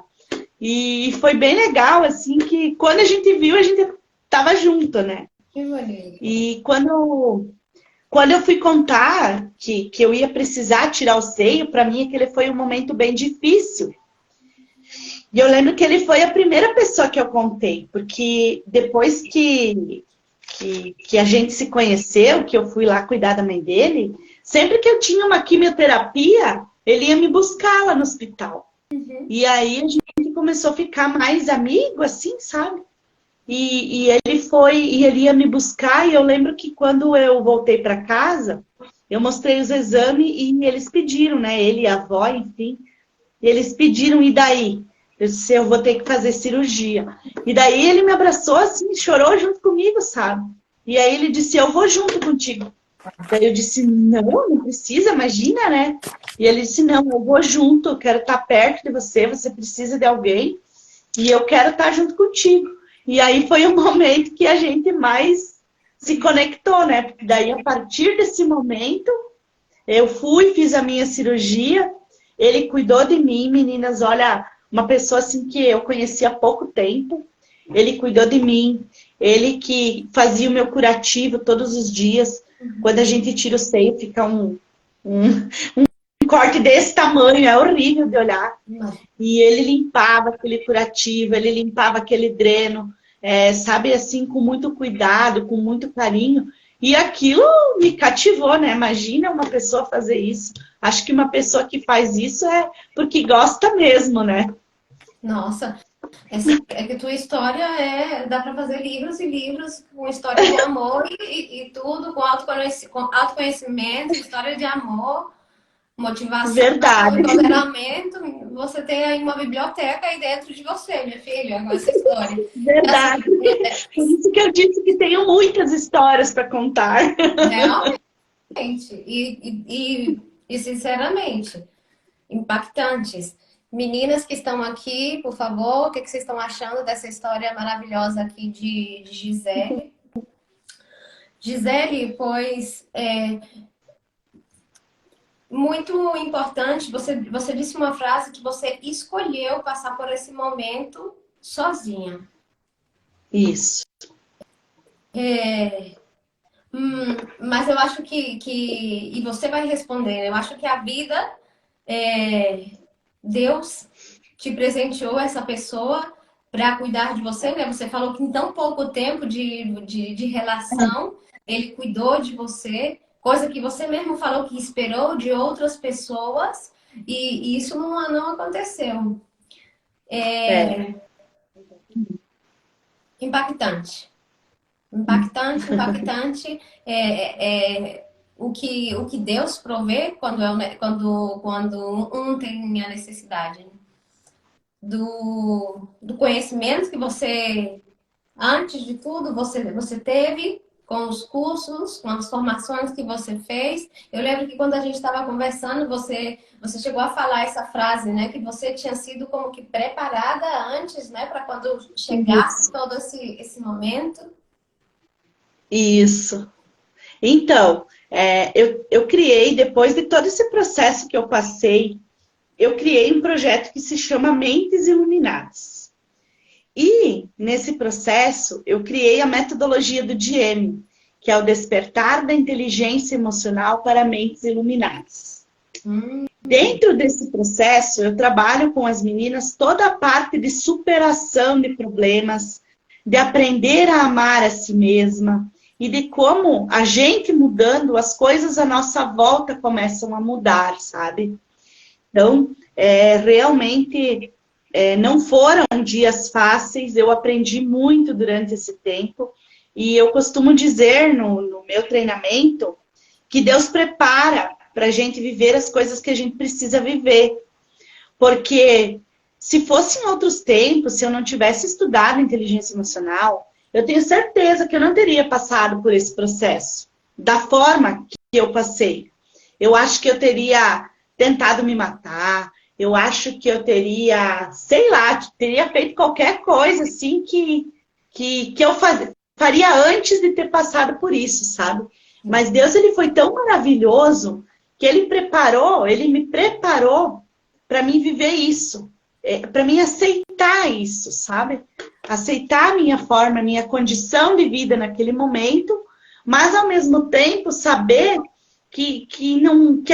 E foi bem legal, assim, que quando a gente viu, a gente tava junto, né? Que bonito. E quando eu fui contar que eu ia precisar tirar o seio, para mim aquele foi um momento bem difícil. E eu lembro que ele foi a primeira pessoa que eu contei, porque depois que a gente se conheceu, que eu fui lá cuidar da mãe dele, sempre que eu tinha uma quimioterapia, ele ia me buscar lá no hospital. E aí a gente começou a ficar mais amigo, assim, sabe? E ele ia me buscar, e eu lembro que quando eu voltei para casa, eu mostrei os exames e eles pediram, né? Ele e a avó, enfim, eles pediram, e daí? Eu disse, eu vou ter que fazer cirurgia. E daí ele me abraçou assim, chorou junto comigo, sabe? E aí ele disse, eu vou junto contigo. Daí eu disse, não precisa, imagina, né? E ele disse, não, eu vou junto, eu quero estar perto de você, você precisa de alguém, e eu quero estar junto contigo. E aí foi o momento que a gente mais se conectou, né? Porque daí, a partir desse momento, eu fui, fiz a minha cirurgia, ele cuidou de mim, meninas, olha, uma pessoa assim que eu conheci há pouco tempo, ele cuidou de mim, ele que fazia o meu curativo todos os dias. Quando a gente tira o seio, fica um corte desse tamanho, é horrível de olhar. E ele limpava aquele curativo, ele limpava aquele dreno, sabe, assim, com muito cuidado, com muito carinho. E aquilo me cativou, né? Imagina uma pessoa fazer isso. Acho que uma pessoa que faz isso é porque gosta mesmo, né? Nossa, é que tua história dá para fazer livros e livros com história de amor e tudo, com autoconhecimento, história de amor, motivação, Verdade. empoderamento. Você tem aí uma biblioteca aí dentro de você, minha filha, com essa história. Verdade. Por isso que eu disse que tenho muitas histórias para contar. Realmente. E sinceramente, impactantes. Meninas que estão aqui, por favor, o que vocês estão achando dessa história maravilhosa aqui de Gisele? Gisele, pois muito importante, você disse uma frase que você escolheu passar por esse momento sozinha. Isso. Mas eu acho e você vai responder, eu acho que a vida, Deus te presenteou essa pessoa para cuidar de você, né? Você falou que em tão pouco tempo de relação, ele cuidou de você, coisa que você mesmo falou que esperou de outras pessoas, e isso não aconteceu. É, Impactante. Impactante, impactante. O que Deus provê quando um tem a necessidade, né? Do conhecimento que você, antes de tudo, você teve com os cursos, com as formações que você fez. Eu lembro que quando a gente estava conversando, você chegou a falar essa frase, né? Que você tinha sido como que preparada antes, né? Para quando chegasse isso. todo esse momento. Isso. Então, eu criei, depois de todo esse processo que eu passei, eu criei um projeto que se chama Mentes Iluminadas. E, nesse processo, eu criei a metodologia do DIEM, que é o Despertar da Inteligência Emocional para Mentes Iluminadas. Dentro desse processo, eu trabalho com as meninas toda a parte de superação de problemas, de aprender a amar a si mesma e de como a gente mudando, as coisas à nossa volta começam a mudar, sabe? Então, realmente não foram dias fáceis, eu aprendi muito durante esse tempo e eu costumo dizer no meu treinamento que Deus prepara para a gente viver as coisas que a gente precisa viver. Porque se fosse em outros tempos, se eu não tivesse estudado inteligência emocional, eu tenho certeza que eu não teria passado por esse processo da forma que eu passei. Eu acho que eu teria tentado me matar, eu acho que eu teria, sei lá, teria feito qualquer coisa assim que eu faria antes de ter passado por isso, sabe? Mas Deus, ele foi tão maravilhoso que ele me preparou para mim viver isso, para mim aceitar isso, sabe? Aceitar a minha forma, a minha condição de vida naquele momento, mas ao mesmo tempo saber que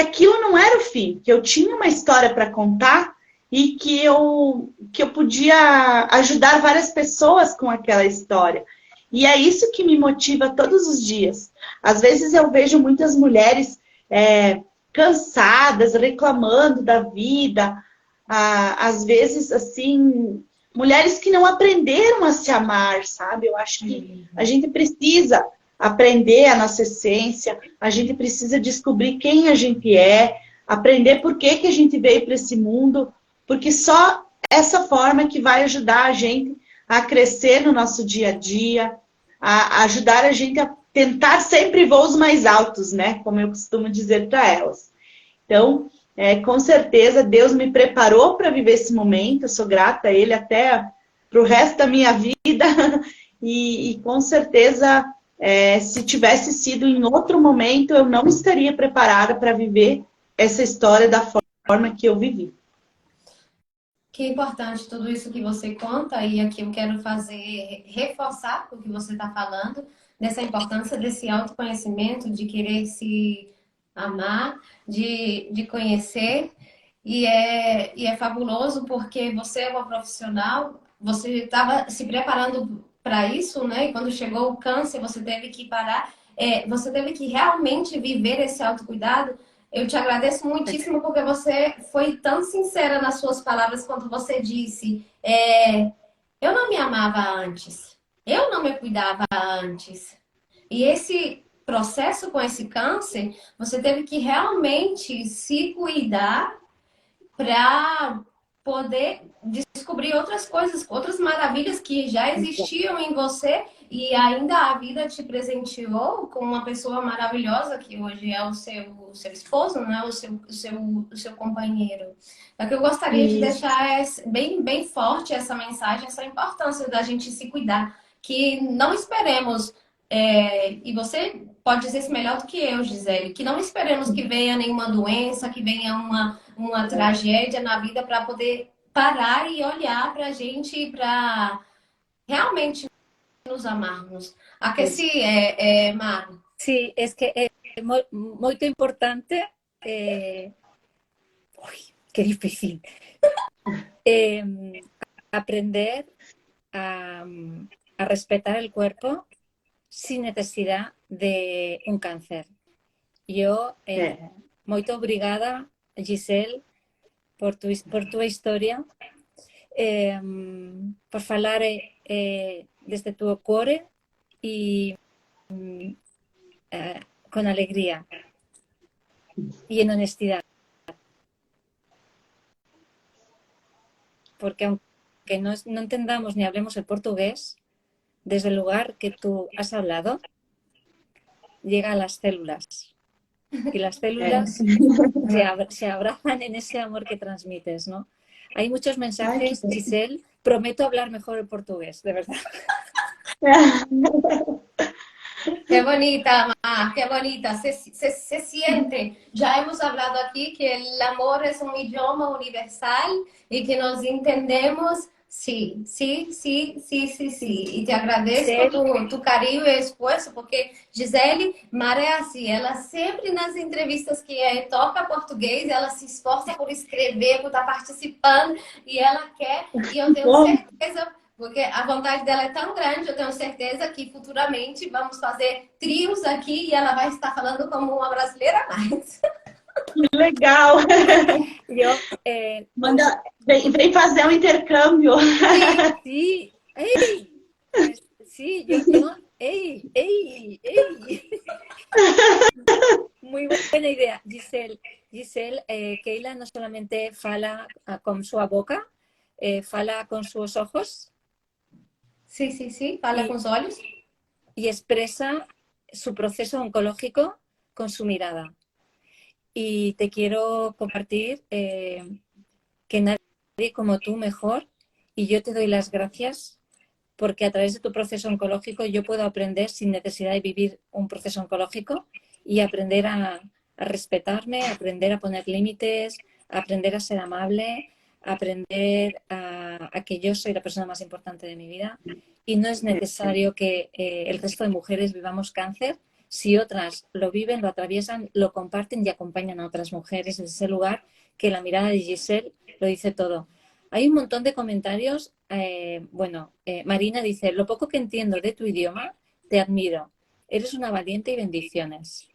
aquilo não era o fim, que eu tinha uma história para contar e que eu podia ajudar várias pessoas com aquela história. E é isso que me motiva todos os dias. Às vezes eu vejo muitas mulheres cansadas, reclamando da vida, às vezes, assim, mulheres que não aprenderam a se amar, sabe? Eu acho que a gente precisa aprender a nossa essência, a gente precisa descobrir quem a gente aprender por que a gente veio para esse mundo, porque só essa forma que vai ajudar a gente a crescer no nosso dia a dia, a ajudar a gente a tentar sempre voos mais altos, né? Como eu costumo dizer para elas. Então, com certeza, Deus me preparou para viver esse momento, eu sou grata a Ele até para o resto da minha vida, e com certeza, se tivesse sido em outro momento, eu não estaria preparada para viver essa história da forma que eu vivi. Que importante tudo isso que você conta, e aqui eu quero reforçar o que você está falando, dessa importância desse autoconhecimento, de querer se amar, de conhecer, e é fabuloso porque você é uma profissional, você estava se preparando para isso, né? E quando chegou o câncer, você teve que parar, você teve que realmente viver esse autocuidado. Eu te agradeço muitíssimo porque você foi tão sincera nas suas palavras quando você disse: eu não me amava antes, eu não me cuidava antes. E esse processo com esse câncer, você teve que realmente se cuidar para poder descobrir outras coisas, outras maravilhas que já existiam em você, e ainda a vida te presenteou com uma pessoa maravilhosa que hoje é o seu esposo, né? O seu companheiro. Só que eu gostaria de Isso. deixar bem forte essa mensagem, essa importância da gente se cuidar, que não esperemos, e você pode dizer isso melhor do que eu, Gisele, que não esperemos que venha nenhuma doença, que venha uma tragédia na vida para poder parar e olhar para a gente, para realmente nos amarmos. Aqueci, Mar, Sí, es que é moito importante, ui, que difícil, eh, aprender a, a respetar el cuerpo sin necesidad de un cáncer. Yo, É, moito obrigada, Giselle, por tu historia, por falar desde tu cuore y con alegría y en honestidad. Porque aunque no entendamos ni hablemos el portugués, desde el lugar que tú has hablado, llega a las células. Y las é. células se abrazan en ese amor que transmites, ¿no? Hay muchos Ai, que mensajes, bom. Giselle. Prometo hablar mejor el portugués, de verdad. Qué bonita, Mar, qué bonita. Se siente. Ya hemos hablado aquí que el amor es un idioma universal y que nos entendemos. Sí, sí, sí, sí, sí, sí. Y te agradezco Giselle, tu cariño y esfuerzo, porque Gisele Mar é assim, ela sempre nas entrevistas que toca português, ela se esforça por escrever, por estar participando, e ela quer, e eu tenho Bom, certeza, porque a vontade dela é tão grande, eu tenho certeza que futuramente vamos fazer trios aqui e ela vai estar falando como uma brasileira a mais. que legal. yo, Manda, vem fazer um intercâmbio. sí, ¡ey! Pues sí, ¡ey! ¡Ey! ¡Ey! Muy buena idea, Giselle. Giselle, Keila no solamente fala con su boca, fala con sus ojos Sim, sim, sim. Fala com y, os olhos. y expresa su proceso oncológico con su mirada. Y te quiero compartir que nadie como tú mejor, y yo te doy las gracias porque a través de tu proceso oncológico yo puedo aprender sin necesidad de vivir un proceso oncológico y aprender a respetarme, aprender a poner límites, aprender a ser amable, aprender a que yo soy la persona más importante de mi vida y no es necesario que el resto de mujeres vivamos cáncer. Si otras lo viven, lo atraviesan, lo comparten y acompañan a otras mujeres en ese lugar, que la mirada de Giselle lo dice todo. Hay un montón de comentarios. Marina dice, lo poco que entiendo de tu idioma, te admiro. Eres una valiente y bendiciones.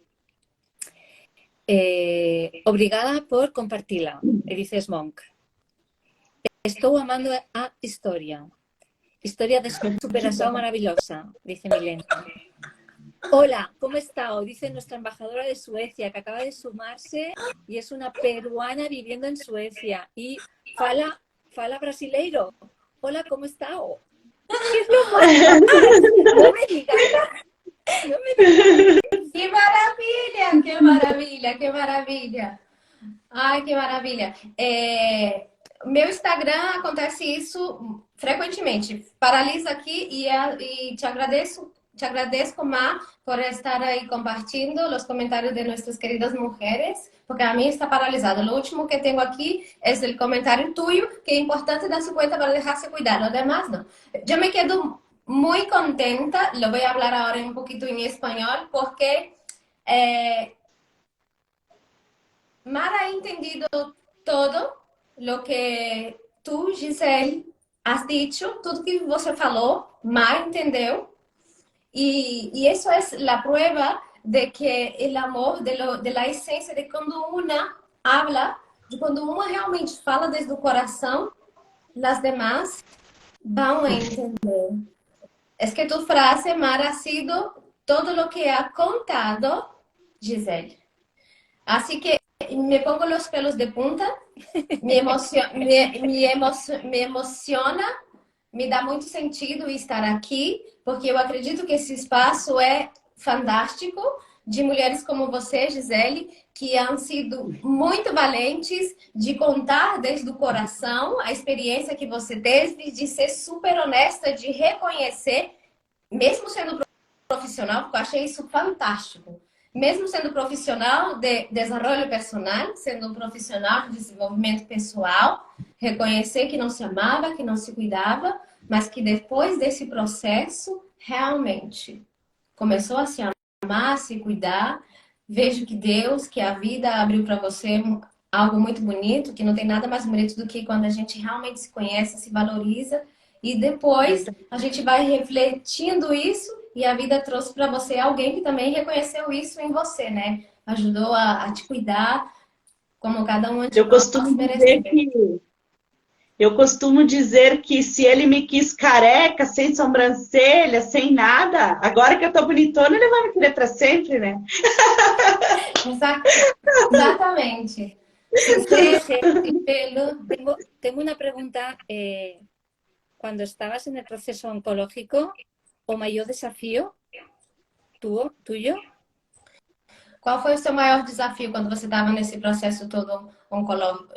Obrigada por compartirla, dices Monk. Estou amando a historia. Historia de superación maravillosa, dice Milena. Hola, ¿cómo está? Dice nuestra embajadora de Suecia, que acaba de sumarse y es una peruana viviendo en Suecia. Y fala brasileiro. Hola, ¿cómo está? ¿Qué es lo más? No me digas. No me digas. Que maravilha, que maravilha, que maravilha. Ai, que maravilha. Meu Instagram acontece isso frequentemente. Paralisa aqui e te agradeço, Mar, por estar aí compartilhando os comentários de nossas queridas mulheres, porque a minha está paralisada. O último que tenho aqui é o comentário tuyo, que é importante dar su cuenta para dejarse cuidar. Lo demás, não. Eu me quedo muy contenta, lo voy a hablar ahora un poquito en español, porque Mar ha entendido todo lo que tú, Gisele, has dicho, tudo que você falou, Mar entendeu. Y eso es la prueba de que el amor, de la esencia de cuando una habla, de cuando uma realmente fala desde o coração, las demás vão a entender. Es que tu frase, Mar, ha sido todo lo que ha contado Gisele. Así que me pongo los pelos de punta, me emociona, me dá muito sentido estar aqui, porque eu acredito que esse espaço é fantástico, de mulheres como você, Gisele, que han sido muito valentes de contar desde o coração a experiência que você teve, de ser super honesta, de reconhecer, mesmo sendo profissional, porque eu achei isso fantástico. Mesmo sendo profissional de desenvolvimento personal, sendo um profissional de desenvolvimento pessoal, reconhecer que não se amava, que não se cuidava, mas que depois desse processo, realmente começou a se amar, se cuidar. Vejo que Deus, que a vida abriu para você algo muito bonito, que não tem nada mais bonito do que quando a gente realmente se conhece, se valoriza. E depois a gente vai refletindo isso e a vida trouxe para você alguém que também reconheceu isso em você, né? Ajudou a te cuidar como cada um de Eu nós costumo merece. dizer que Eu costumo dizer que se ele me quis careca, sem sobrancelha, sem nada, agora que eu tô bonitona, ele vai me querer para sempre, né? Exatamente. Pelo. Tengo una pregunta. Cuando estabas en el proceso oncológico, ¿o mayor desafío tuyo? Qual foi o seu maior desafio quando você estava nesse processo todo oncológico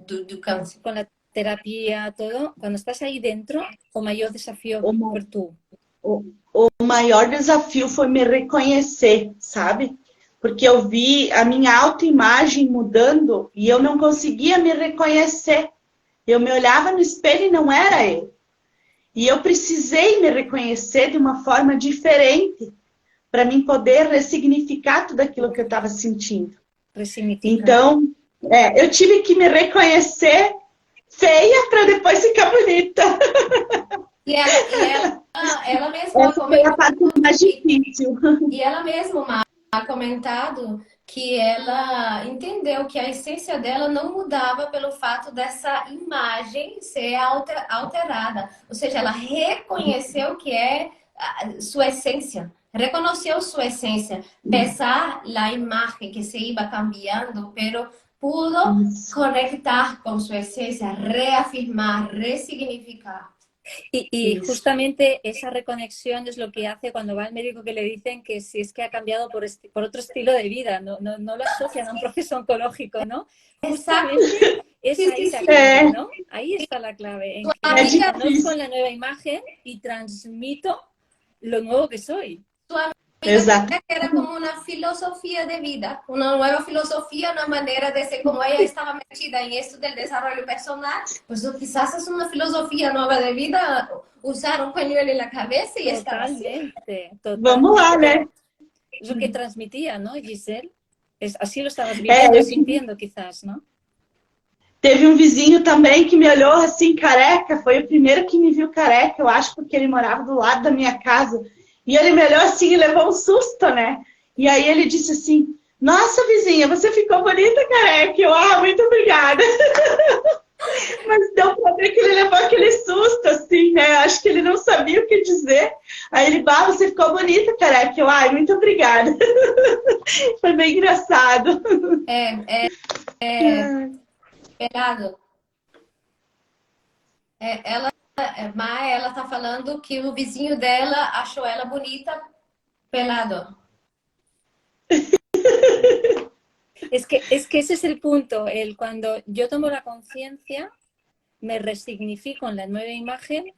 do câncer? Con la terapia, todo, cuando estás ahí dentro, ¿o mayor desafío por tú? O maior desafio foi me reconhecer, sabe? Porque eu vi a minha autoimagem mudando e eu não conseguia me reconhecer. Eu me olhava no espelho e não era eu. E eu precisei me reconhecer de uma forma diferente para mim poder ressignificar tudo aquilo que eu estava sentindo. Então, eu tive que me reconhecer feia para depois ficar bonita. E ela mesma essa foi a parte mais difícil. E ela mesma ha comentado que ela entendeu que a essência dela não mudava pelo fato dessa imagem ser alterada. Ou seja, ela reconheceu que é sua essência. Reconheceu sua essência. Pesar a imagem que se iba cambiando, pero pudo conectar con su esencia, reafirmar, resignificar. Y justamente esa reconexión es lo que hace cuando va al médico, que le dicen que si es que ha cambiado por otro estilo de vida, no lo asocian a un proceso oncológico, ¿no? Justamente es ahí la clave, ¿no? Ahí está la clave, en que me conozco en la nueva imagen y transmito lo nuevo que soy. Exato. Era como uma filosofia de vida, uma nova filosofia, uma maneira de ser, como ela estava metida em isso do desenvolvimento personal, pues quizás es uma filosofia nova de vida, usar um pañuelo na cabeça e estar assim. Vamos lá, né? Es lo que transmitía, ¿no, Giselle? Así lo estabas viviendo, sintiendo quizás, ¿no? Teve um vizinho também que me olhou assim, careca, foi o primeiro que me viu careca, eu acho, porque ele morava do lado da minha casa. E ele me olhou assim e levou um susto, né? E aí ele disse assim, nossa, vizinha, você ficou bonita, careca. Eu, muito obrigada. Mas deu pra ver que ele levou aquele susto, assim, né? Acho que ele não sabia o que dizer. Aí ele, você ficou bonita, careca. Eu, muito obrigada. Foi bem engraçado. Pelado. Ela tá falando que o vizinho dela achou ela bonita pelado. Es que ese es el punto. Cuando yo tomo la conciencia, me resignifico en la nueva imagen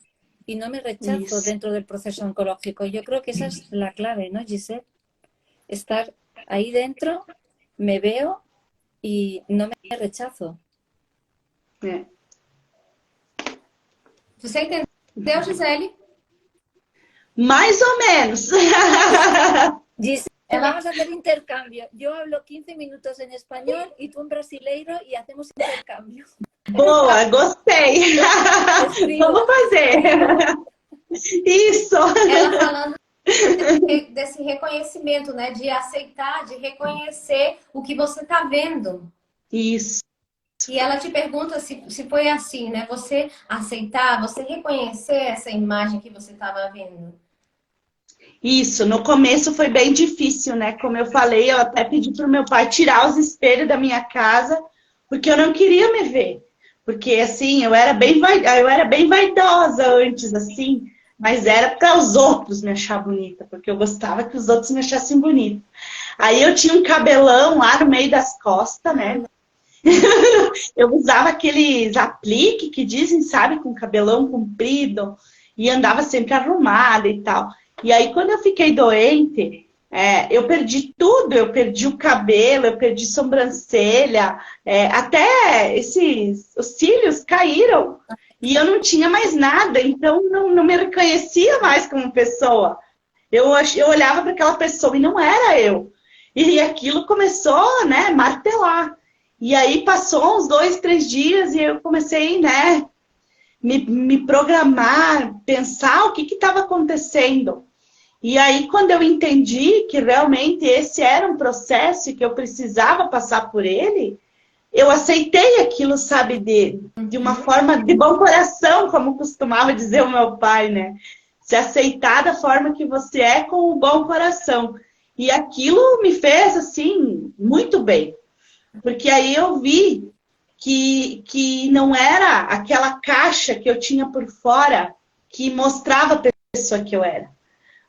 y no me rechazo dentro del proceso oncológico. Yo creo que esa es la clave, ¿no, Giselle? Estar ahí dentro, me veo y no me rechazo. Você entendeu, Gisele? Mais ou menos. Giselle, vamos a hacer intercambio. Yo hablo 15 minutos en español y tú en brasileiro y hacemos intercambio. Boa, gostei. Vamos fazer. Isso. Ela falando desse reconhecimento, né? De aceitar, de reconhecer o que você está vendo. Isso. E ela te pergunta se foi assim, né? Você aceitar, você reconhecer essa imagem que você estava vendo. Isso, no começo foi bem difícil, né? Como eu falei, eu até pedi para o meu pai tirar os espelhos da minha casa, porque eu não queria me ver. Porque, assim, eu era bem vaidosa antes, assim, mas era para os outros me achar bonita, porque eu gostava que os outros me achassem bonita. Aí eu tinha um cabelão lá no meio das costas, né? Eu usava aqueles aplique que dizem, sabe, com cabelão comprido, e andava sempre arrumada e tal. E aí, quando eu fiquei doente, eu perdi tudo. Eu perdi o cabelo, eu perdi sobrancelha, até os cílios caíram. E eu não tinha mais nada, então não me reconhecia mais como pessoa. Eu olhava para aquela pessoa e não era eu. E aquilo começou, né, martelar. E aí passou uns 2, 3 dias e eu comecei, né, me programar, pensar o que estava acontecendo. E aí, quando eu entendi que realmente esse era um processo e que eu precisava passar por ele, eu aceitei aquilo, sabe, de uma forma de bom coração, como costumava dizer o meu pai, né? Se aceitar da forma que você é com o bom coração. E aquilo me fez, assim, muito bem. Porque aí eu vi que não era aquela caixa que eu tinha por fora que mostrava a pessoa que eu era,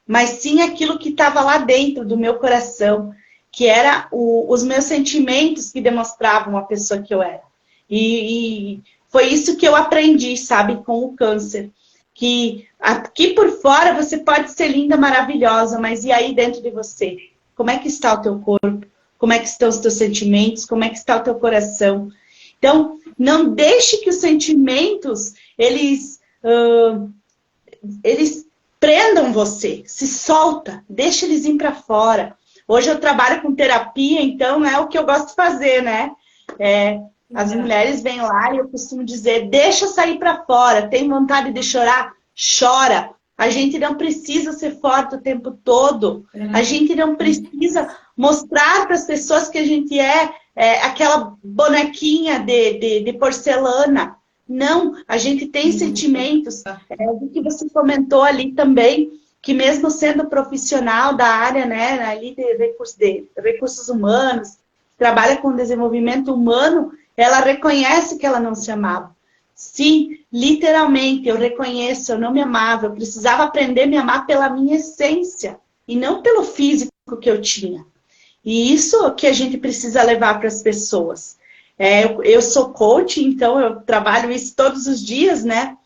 mas sim aquilo que estava lá dentro do meu coração, que era os meus sentimentos que demonstravam a pessoa que eu era. E foi isso que eu aprendi, sabe, com o câncer. Que aqui por fora você pode ser linda, maravilhosa, mas e aí dentro de você? Como é que está o teu corpo? Como é que estão os teus sentimentos? Como é que está o teu coração? Então, não deixe que os sentimentos, eles prendam você. Se solta, deixa eles ir para fora. Hoje eu trabalho com terapia, então é o que eu gosto de fazer, né? As mulheres vêm lá e eu costumo dizer, deixa sair para fora. Tem vontade de chorar? Chora. A gente não precisa ser forte o tempo todo. A gente não precisa mostrar para as pessoas que a gente é aquela bonequinha de porcelana. Não, a gente tem sentimentos. O que você comentou ali também, que mesmo sendo profissional da área, né, ali de recursos humanos, trabalha com desenvolvimento humano, ela reconhece que ela não se amava. Sim, literalmente, eu reconheço, eu não me amava, eu precisava aprender a me amar pela minha essência e não pelo físico que eu tinha. E isso que a gente precisa levar para as pessoas. Eu sou coach, então eu trabalho isso todos os dias, né?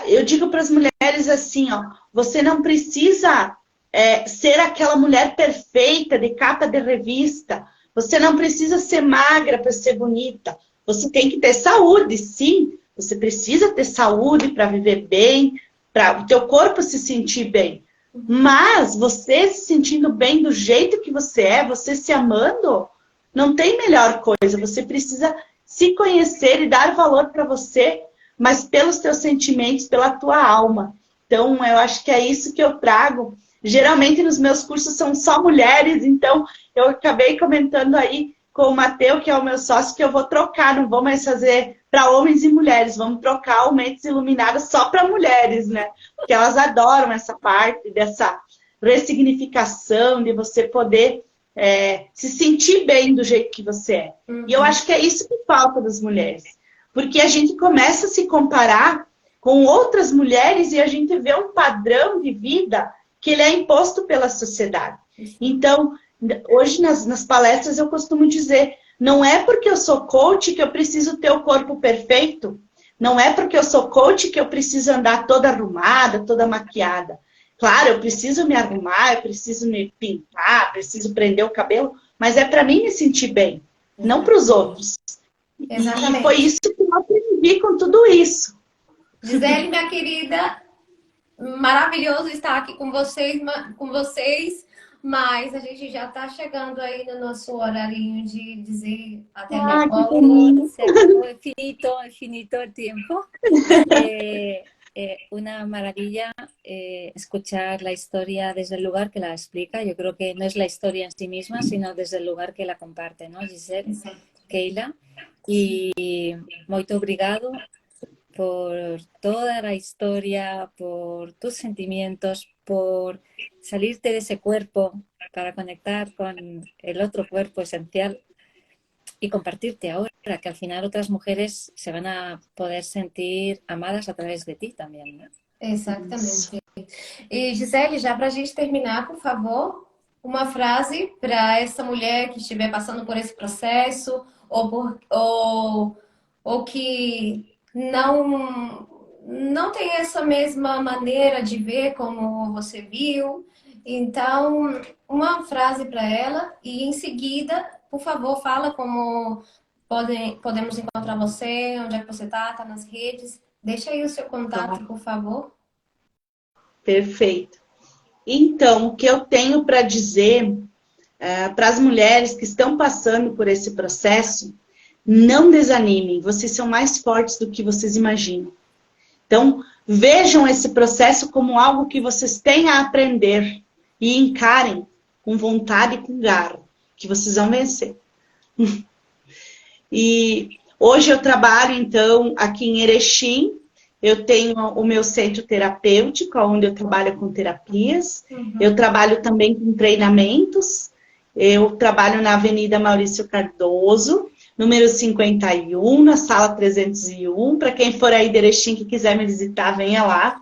Eu digo para as mulheres assim, ó, você não precisa ser aquela mulher perfeita de capa de revista. Você não precisa ser magra para ser bonita. Você tem que ter saúde, sim. Você precisa ter saúde para viver bem, para o teu corpo se sentir bem. Mas você se sentindo bem do jeito que você é, você se amando, não tem melhor coisa. Você precisa se conhecer e dar valor para você, mas pelos teus sentimentos, pela tua alma. Então, eu acho que é isso que eu trago. Geralmente, nos meus cursos são só mulheres, então eu acabei comentando aí com o Matheus, que é o meu sócio, que eu vou trocar, não vou mais fazer para homens e mulheres, vamos trocar o Mentes Iluminadas só para mulheres, né? Porque elas adoram essa parte dessa ressignificação, de você poder se sentir bem do jeito que você é. E eu acho que é isso que falta das mulheres. Porque a gente começa a se comparar com outras mulheres e a gente vê um padrão de vida que ele é imposto pela sociedade. Então, hoje nas palestras eu costumo dizer, não é porque eu sou coach que eu preciso ter o corpo perfeito. Não é porque eu sou coach que eu preciso andar toda arrumada, toda maquiada. Claro, eu preciso me arrumar, eu preciso me pintar, preciso prender o cabelo, mas é para mim me sentir bem, não para os outros. Exatamente. E foi isso que eu aprendi com tudo isso. Gisele, minha querida, maravilhoso estar aqui com vocês, mas a gente já está chegando aí no nosso horarinho de dizer até que logo. bonito. Se acabó infinito el tiempo. Una maravilla escuchar la historia desde el lugar que la explica. Yo creo que no es la historia en sí misma, sino desde el lugar que la comparte, ¿no, Gisele? Keila. Y muito obrigado por toda la historia, por tus sentimientos, por salirte de ese cuerpo para conectar con el otro cuerpo esencial y compartirte ahora, que al final otras mujeres se van a poder sentir amadas a través de ti también, ¿no? Exatamente. E Gisele, já para a gente terminar, por favor, uma frase para essa mulher que estiver passando por esse processo ou que não tem essa mesma maneira de ver como você viu. Então, uma frase para ela e em seguida, por favor, fala como podemos encontrar você, onde é que você está nas redes. Deixa aí o seu contato, por favor. Perfeito. Então, o que eu tenho para dizer para as mulheres que estão passando por esse processo, não desanimem, vocês são mais fortes do que vocês imaginam. Então, vejam esse processo como algo que vocês têm a aprender e encarem com vontade e com garra, que vocês vão vencer. E hoje eu trabalho, então, aqui em Erechim. Eu tenho o meu centro terapêutico, onde eu trabalho com terapias. Eu trabalho também com treinamentos. Eu trabalho na Avenida Maurício Cardoso, número 51, na sala 301. Para quem for aí de Erechim que quiser me visitar, venha lá.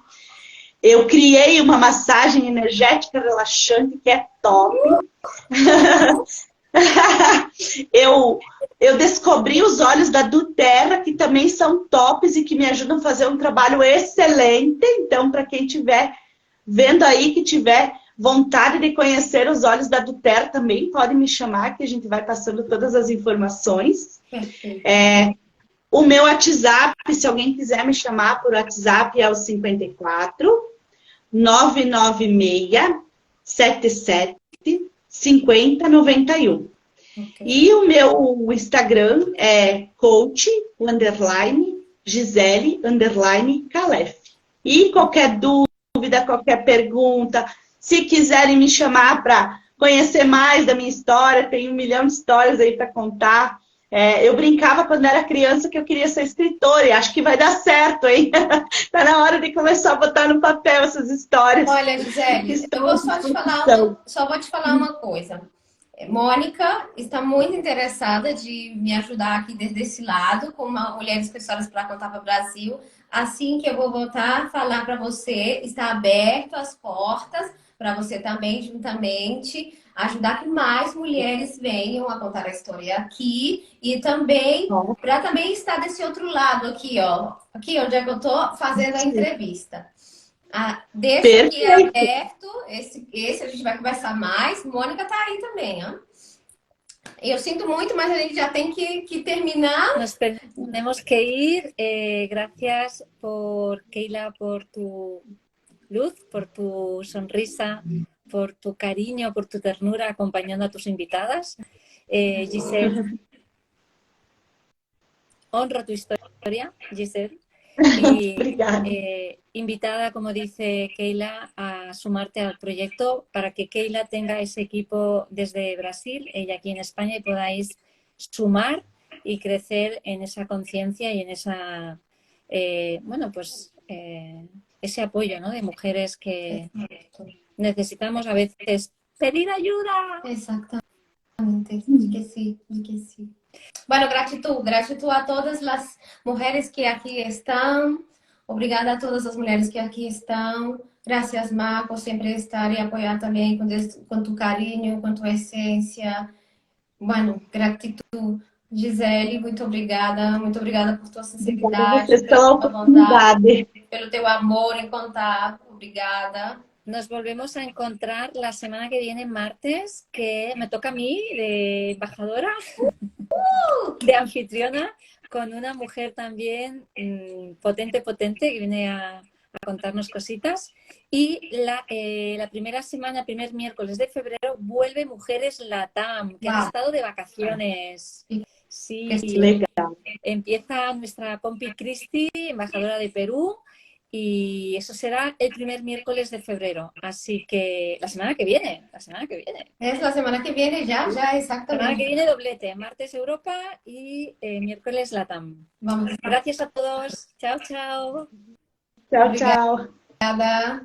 Eu criei uma massagem energética relaxante que é top. Eu descobri os óleos da doTERRA, que também são tops e que me ajudam a fazer um trabalho excelente. Então, para quem estiver vendo aí, que tiver vontade de conhecer os óleos da doTERRA, também pode me chamar, que a gente vai passando todas as informações. O meu WhatsApp, se alguém quiser me chamar por WhatsApp, é o 54 996 77 5091. E o meu Instagram é coach_Gisele_Calef. E qualquer dúvida, qualquer pergunta, se quiserem me chamar para conhecer mais da minha história, tem 1 milhão de histórias aí para contar. Eu brincava quando era criança que eu queria ser escritora e acho que vai dar certo, hein? Tá na hora de começar a botar no papel essas histórias. Olha, Gisele, eu vou só vou te falar uma coisa. Mônica está muito interessada de me ajudar aqui desde esse lado, com Mulheres com Histórias para Contar para o Brasil. Assim que eu vou voltar a falar para você, está aberto as portas para você também, juntamente, ajudar que mais mulheres venham a contar a história aqui e também para também estar desse outro lado aqui, ó. Aqui onde é que eu estou fazendo a entrevista. Deixa aqui aberto, esse a gente vai conversar mais. Mônica tá aí também, ó. Eu sinto muito, mas a gente já tem que terminar. Nos tenemos que ir. Gracias por Keila, por tu luz, por tu sonrisa, por tu cariño, por tu ternura acompañando a tus invitadas. Giselle, honro tu historia, Giselle. Y invitada, como dice Keila, a sumarte al proyecto para que Keila tenga ese equipo desde Brasil, ella aquí en España, y podáis sumar y crecer en esa conciencia y en esa, ese apoyo, ¿no? De mujeres que necesitamos a veces pedir ayuda. Exactamente, de que sí. Bueno, gratitud a todas las mujeres que aquí están. Obrigada a todas as mulheres que aqui estão. Graças, Mar, por sempre estar e apoiar também com tu carinho, com tua essência. Bueno, gratidão. Gisele, muito obrigada por tua sinceridade, pela tua bondade, pelo teu amor em contar. Obrigada. Nos volvemos a encontrar la semana que viene, martes, que me toca a mí de embajadora, de anfitriona, con una mujer también potente, que viene a contarnos cositas. Y la primera semana, primer miércoles de febrero, vuelve Mujeres Latam, que han estado de vacaciones. Sí, empieza nuestra Pompi Cristi, embajadora de Perú, y eso será el primer miércoles de febrero. Así que la semana que viene. Es la semana que viene ya, exactamente. La semana que viene doblete, martes Europa y miércoles Latam. Vamos. Gracias a todos. Chao, chao. Chao, chao. Obrigada.